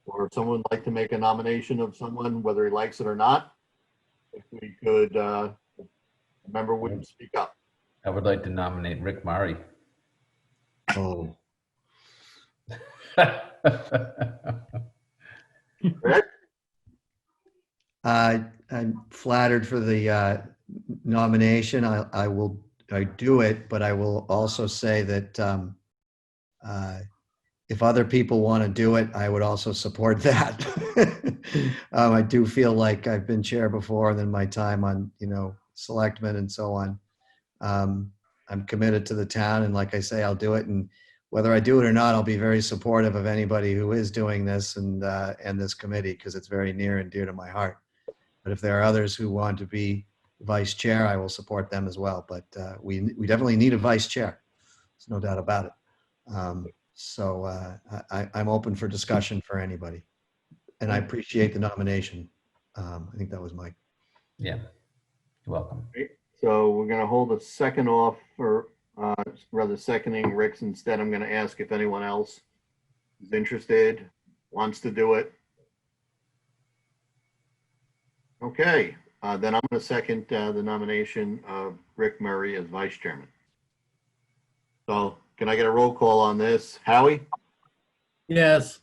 or if someone would like to make a nomination of someone, whether he likes it or not, if we could, a member would speak up. I would like to nominate Rick Murray. Oh. Rick? I'm flattered for the nomination. I do it, but I will also say that if other people want to do it, I would also support that. I do feel like I've been chair before, and then my time on, selectmen and so on. I'm committed to the town, and like I say, I'll do it. And whether I do it or not, I'll be very supportive of anybody who is doing this and this committee, because it's very near and dear to my heart. But if there are others who want to be vice chair, I will support them as well. But we definitely need a vice chair. There's no doubt about it. So I'm open for discussion for anybody. And I appreciate the nomination. I think that was Mike. Yeah. You're welcome. So we're going to hold a second off for, rather seconding Rick's instead. I'm going to ask if anyone else is interested, wants to do it. Okay, then I'm going to second the nomination of Rick Murray as vice chairman. So can I get a roll call on this? Howie? Yes.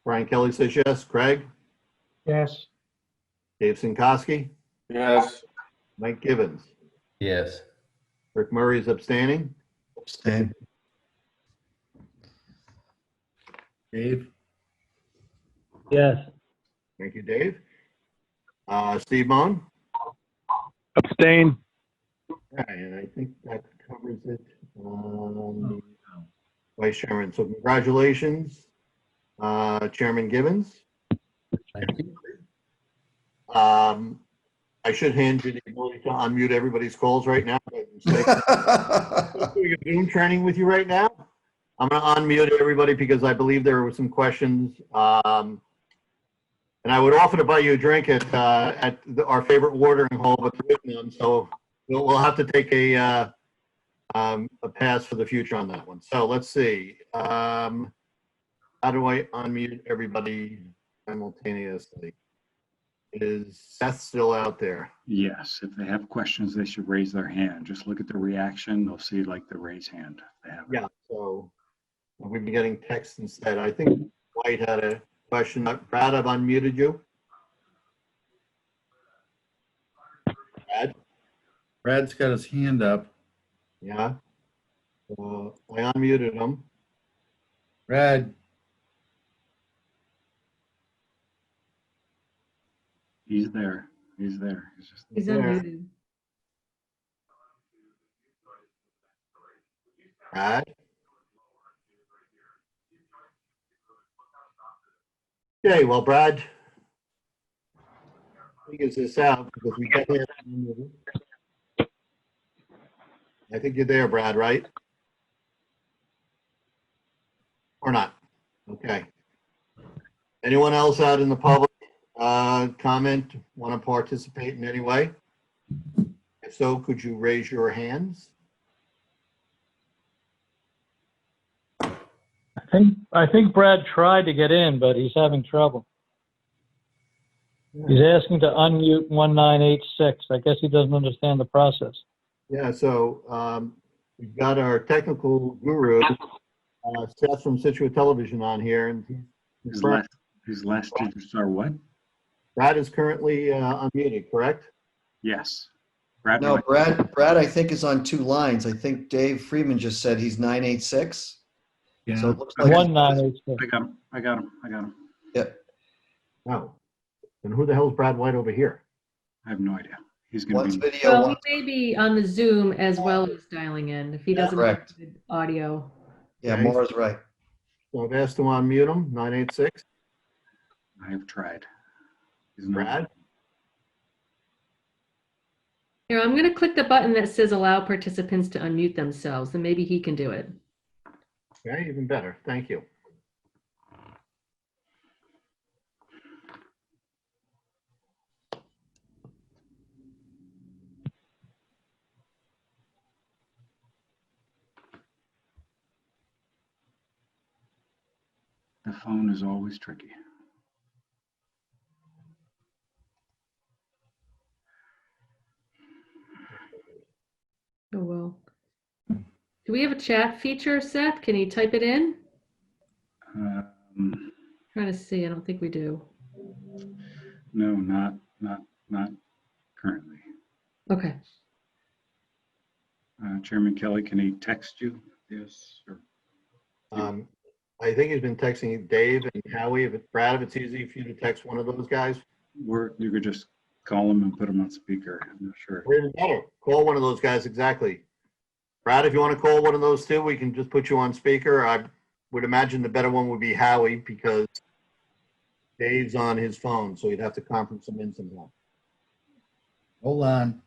Brian Kelly says yes. Craig? Yes. Dave Sinkowski? Yes. Mike Gibbons? Yes. Rick Murray is abstaining. Abstain. Dave? Yes. Thank you, Dave. Steve Moan? Abstain. Okay, and I think that covers it. Vice Chairman. So congratulations, Chairman Gibbons. Thank you. I should hand you the ability to unmute everybody's calls right now. I'm doing a Zoom training with you right now. I'm going to unmute everybody because I believe there were some questions. And I would offer to buy you a drink at our favorite watering hole, but there is none. So we'll have to take a pass for the future on that one. So let's see. How do I unmute everybody simultaneously? Is Seth still out there? Yes, if they have questions, they should raise their hand. Just look at the reaction. They'll see like the raise hand. If they have it. Yeah, so we've been getting text instead. I think White had a question. Brad, I've unmuted you. Brad? Brad's got his hand up. Yeah. I unmuted him. Brad? He's there. He's there. He's just He's There. unmuted. Brad? Okay, well, Brad, figures this out because we got him. I think you're there, Brad, right? Or not? Okay. Anyone else out in the public comment, want to participate in any way? If so, could you raise your hands? I think Brad tried to get in, but he's having trouble. He's asking to unmute 1986. I guess he doesn't understand the process. Yeah, so we've got our technical guru, Seth from Scituate Television on here, and his last digits are what? Brad is currently unmuted, correct? Yes. Brad. No, Brad, I think is on two lines. I think Dave Friedman just said he's 986. Yeah. So it looks like 1986. I got him. I got him. I got him. Yep. No. And who the hell is Brad White over here? I have no idea. He's going One's to be. video, Well, one's he may be on the Zoom as well as dialing in if he doesn't have correct. good audio. Yeah, Okay. Maura's right. So I've asked to unmute him, 986. I have tried. He's not. Brad? Here, I'm going to click the button that says allow participants to unmute themselves, and maybe he can do it. Okay, even better. Thank you. The phone is always tricky. Oh, well. Do we have a chat feature, Seth? Can you type it in? Trying to see. I don't think we do. No, not currently. Okay. Chairman Kelly, can he text you? Yes. Or I think he's been texting Dave and Howie. Brad, if it's easy for you to text one of those guys. you could just call him and put him on speaker. I'm not sure. Or even better, call one of those guys, exactly. Brad, if you want to call one of those two, we can just put you on speaker. I would imagine the better one would be Howie because Dave's on his phone, so you'd have to conference him in somehow. Hold on.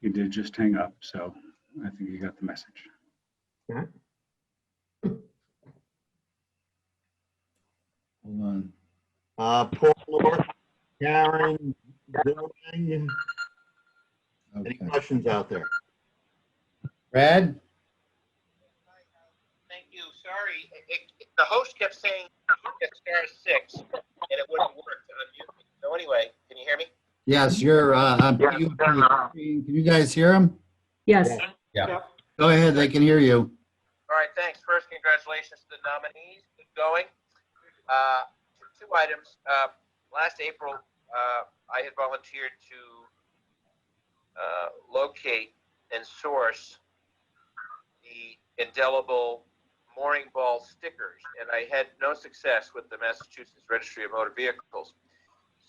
He did just hang up, so I think he got the message. Okay. Hold on. Paul North, Karen, Bill, any Okay. questions out there? Brad? Thank you. Sorry, the host kept saying get star 6, and it wouldn't work to unmute me. So anyway, can you hear me? Yes, you're on PUP. Can you guys hear him? Yes. Yeah. Go ahead, they can hear you. All right, thanks. First, congratulations to the nominees. Keep going. Two items. Last April, I had volunteered to locate and source the indelible mooring ball stickers, and I had no success with the Massachusetts Registry of Motor Vehicles.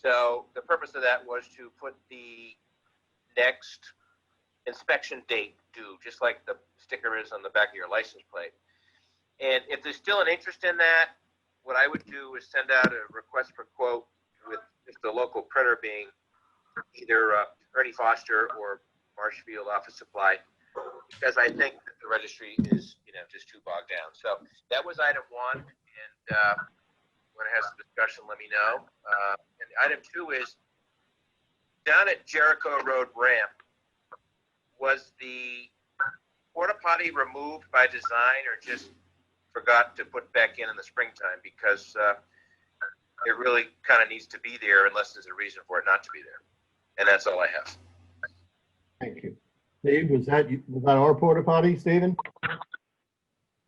So the purpose of that was to put the next inspection date due, just like the sticker is on the back of your license plate. And if there's still an interest in that, what I would do is send out a request for quote with just the local printer being either Ernie Foster or Marshfield Office Supply, because I think that the registry is, just too bogged down. So that was item 1, and when I have some discussion, let me know. And item 2 is down at Jericho Road ramp. Was the porta potty removed by design or just forgot to put back in the springtime? Because it really kind of needs to be there unless there's a reason for it not to be there. And that's all I have. Thank you. Steve, was that our porta potty, Stephen?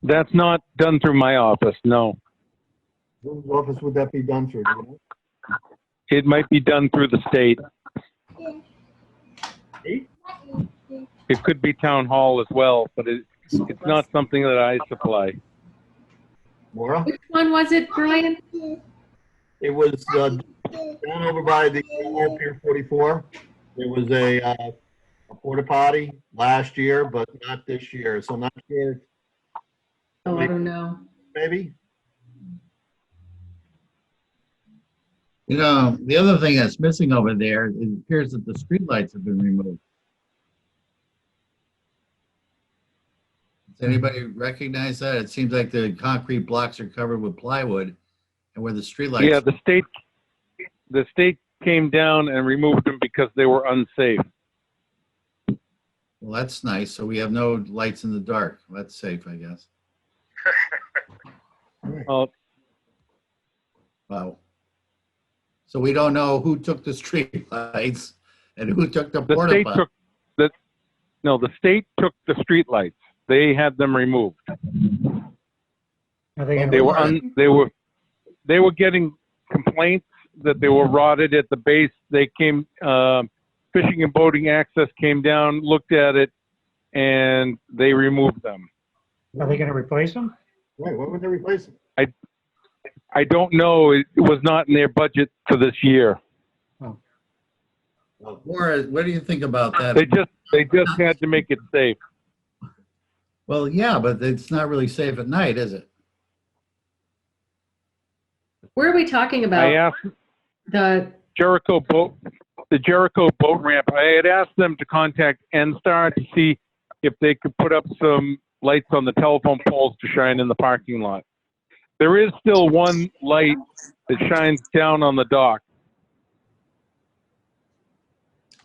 That's not done through my office, no. Whose office would that be done through? Do you know? It might be done through the state. It could be town hall as well, but it's not something that I supply. Maura? Which one was it, Brian? It was down over by the Pier 44. There was a porta potty last year, but not this year. So I'm not sure. Oh, I don't know. Maybe. The other thing that's missing over there, it appears that the streetlights have been removed. Does anybody recognize that? It seems like the concrete blocks are covered with plywood, and where the streetlights. Yeah, the state came down and removed them because they were unsafe. Well, that's nice. So we have no lights in the dark. Well, that's safe, I guess. Oh, Wow. So we don't know who took the streetlights and who took the the porta state potty. took the state took the streetlights. They had them removed. Are they gonna They replace they were getting complaints that they were rotted at the base. They came, Fishing and Boating Access came down, looked at it, and they removed them. Are they going to replace them? Wait, what would they replace it? I don't know. It was not in their budget for this year. Laura, what do you think about that? They just had to make it safe. Well, yeah, but it's not really safe at night, is it? Where are we talking I about? asked The Jericho boat ramp. I had asked them to contact NSTAR to see if they could put up some lights on the telephone poles to shine in the parking lot. There is still one light that shines down on the dock.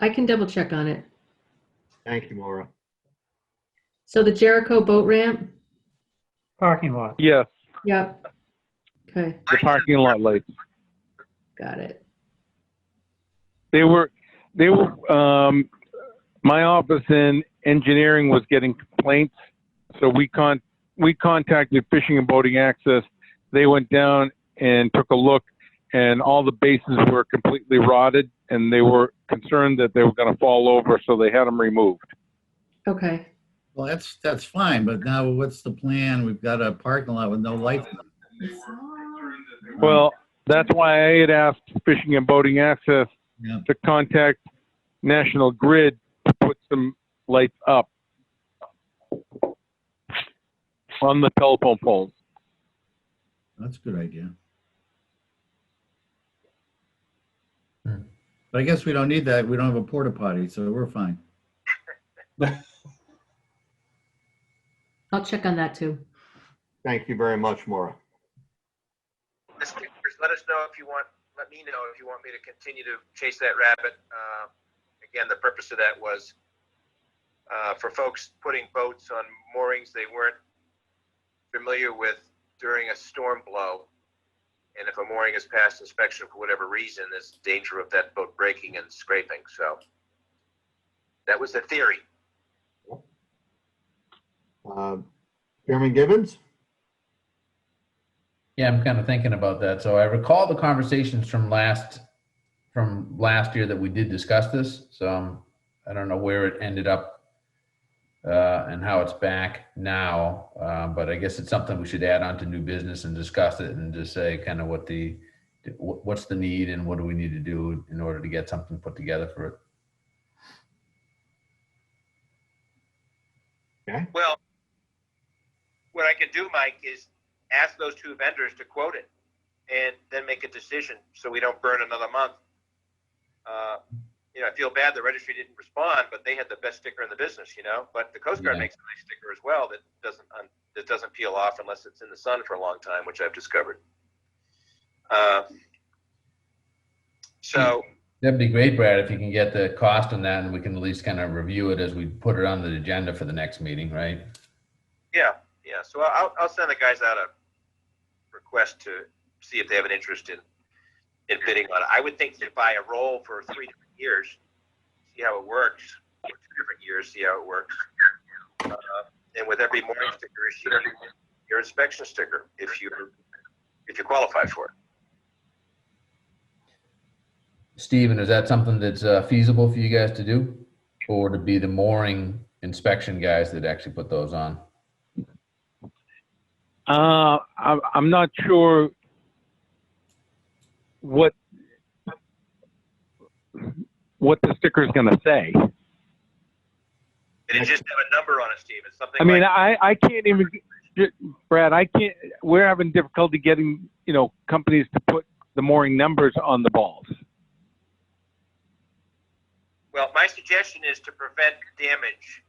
I can double check on it. Thank you, Maura. So the Jericho boat ramp? Parking lot. Yes, Yep. Okay, the parking lot lights. got it. They were, my office in engineering was getting complaints. So we contacted Fishing and Boating Access. They went down and took a look, and all the bases were completely rotted, and they were concerned that they were going to fall over, so they had them removed. Okay. Well, that's fine, but now what's the plan? We've got a parking lot with no lights. Well, that's why I had asked Fishing and Boating Access Yeah. to contact National Grid to put some lights up on the telephone poles. That's a good idea. Hmm. But I guess we don't need that. We don't have a porta potty, so we're fine. I'll check on that too. Thank you very much, Maura. The stickers, let us know if you want let me know if you want me to continue to chase that rabbit. Again, the purpose of that was for folks putting boats on moorings they weren't familiar with during a storm blow. And if a mooring is past inspection for whatever reason, there's danger of that boat breaking and scraping. So that was the theory. Chairman Gibbons? Yeah, I'm kind of thinking about that. So I recall the conversations from last year that we did discuss this. So I don't know where it ended up and how it's back now. But I guess it's something we should add on to new business and discuss it and just say kind of what's the need and what do we need to do in order to get something put together for it. Okay. Well, what I can do, Mike, is ask those two vendors to quote it and then make a decision so we don't burn another month. I feel bad the registry didn't respond, but they had the best sticker in the business, but the Coast Guard makes a nice sticker as well that doesn't peel off unless it's in the sun for a long time, which I've discovered. So that'd be great, Brad, if you can get the cost on that and we can at least kind of review it as we put it on the agenda for the next meeting, right? Yeah. So I'll send the guys out a request to see if they have an interest in bidding on it. I would think they'd buy a roll for 3 different years, see how it works, or 2 different years, see how it works. And with every mooring sticker issue, your inspection sticker, if you qualify for it. Stephen, is that something that's feasible for you guys to do, or to be the mooring inspection guys that actually put those on? I'm not sure what the sticker is going to say. It just have a number on it, Steve. It's something. I mean, like, I can't even, Brad. I can't. We're having difficulty getting companies to put the mooring numbers on the balls. Well, my suggestion is to prevent damage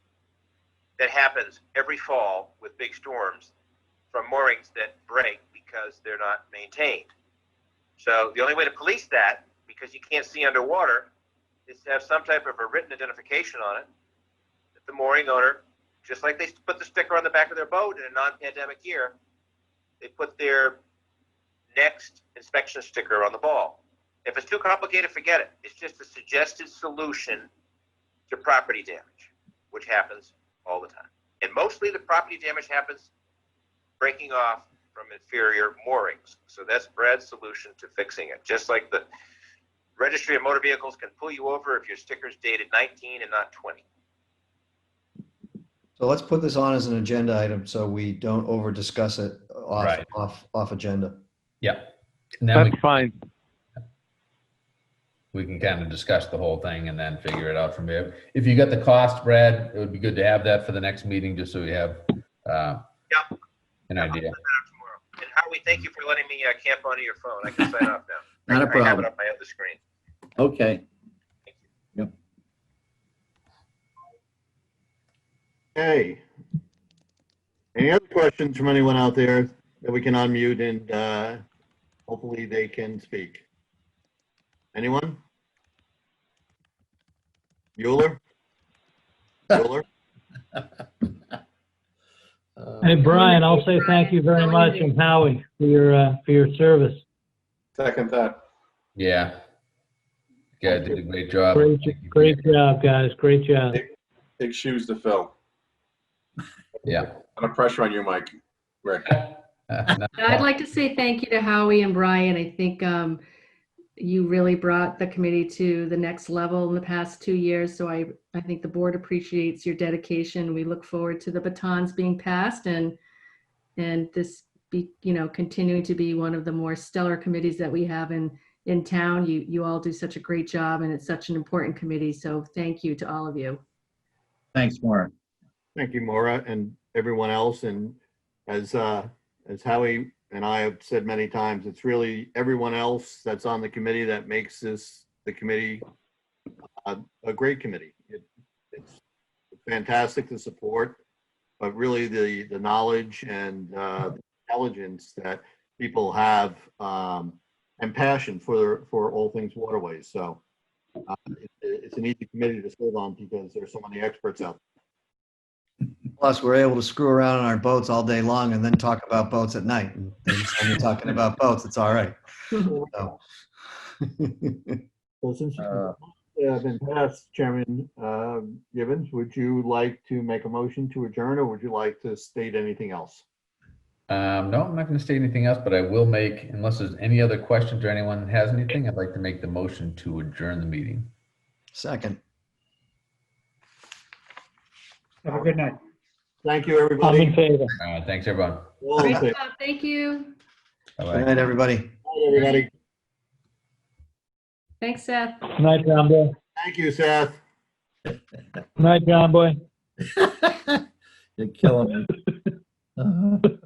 that happens every fall with big storms from moorings that break because they're not maintained. So the only way to police that, because you can't see underwater, is to have some type of a written identification on it that the mooring owner, just like they put the sticker on the back of their boat in a non-pandemic year, they put their next inspection sticker on the ball. If it's too complicated, forget it. It's just a suggested solution to property damage, which happens all the time. And mostly the property damage happens breaking off from inferior moorings. So that's Brad's solution to fixing it. Just like the Registry of Motor Vehicles can pull you over if your sticker's dated 19 and not 20. So let's put this on as an agenda item so we don't over discuss it off agenda. Yeah. And then That's fine. we can kind of discuss the whole thing and then figure it out from there. If you got the cost, Brad, it would be good to have that for the next meeting, just so we have an idea. And Howie, thank you for letting me camp onto your phone. I can sign off now. Not a I have it problem. on my other screen. Okay. Okay. Any other questions from anyone out there that we can unmute and hopefully they can speak? Anyone? Bueller? Bueller? Hey, Brian, I'll say thank you very much, and Howie, for your service. Second that. Yeah. Yeah, did a great job. Great job, guys. Great job. Big shoes to fill. Yeah. A lot of pressure on you, Mike. Rick. I'd like to say thank you to Howie and Brian. I think you really brought the committee to the next level in the past 2 years. So I think the board appreciates your dedication. We look forward to the batons being passed and this continuing to be one of the more stellar committees that we have in town. You all do such a great job, and it's such an important committee. So thank you to all of you. Thanks, Maura. Thank you, Maura, and everyone else. And as Howie and I have said many times, it's really everyone else that's on the committee that makes the committee a great committee. It's fantastic to support, but really the knowledge and intelligence that people have and passion for all things waterways. So it's an easy committee to serve on because there's so many experts out there. Plus, we're able to screw around on our boats all day long and then talk about boats at night. And when you're talking about boats, it's all right. So. So since you've been passed, Chairman Gibbons, would you like to make a motion to adjourn, or would you like to state anything else? No, I'm not going to state anything else, but I will make, unless there's any other questions or anyone has anything, I'd like to make the motion to adjourn the meeting. Second. Have a good night. Thank you, I'm everybody. in favor. Thanks, everyone. All in Great favor. job. Thank you. Bye-bye. Good night, everybody. Bye, everybody. Thanks, Seth. Good night, John Boy. Thank you, Seth. Good night, John Boy. You're killing me.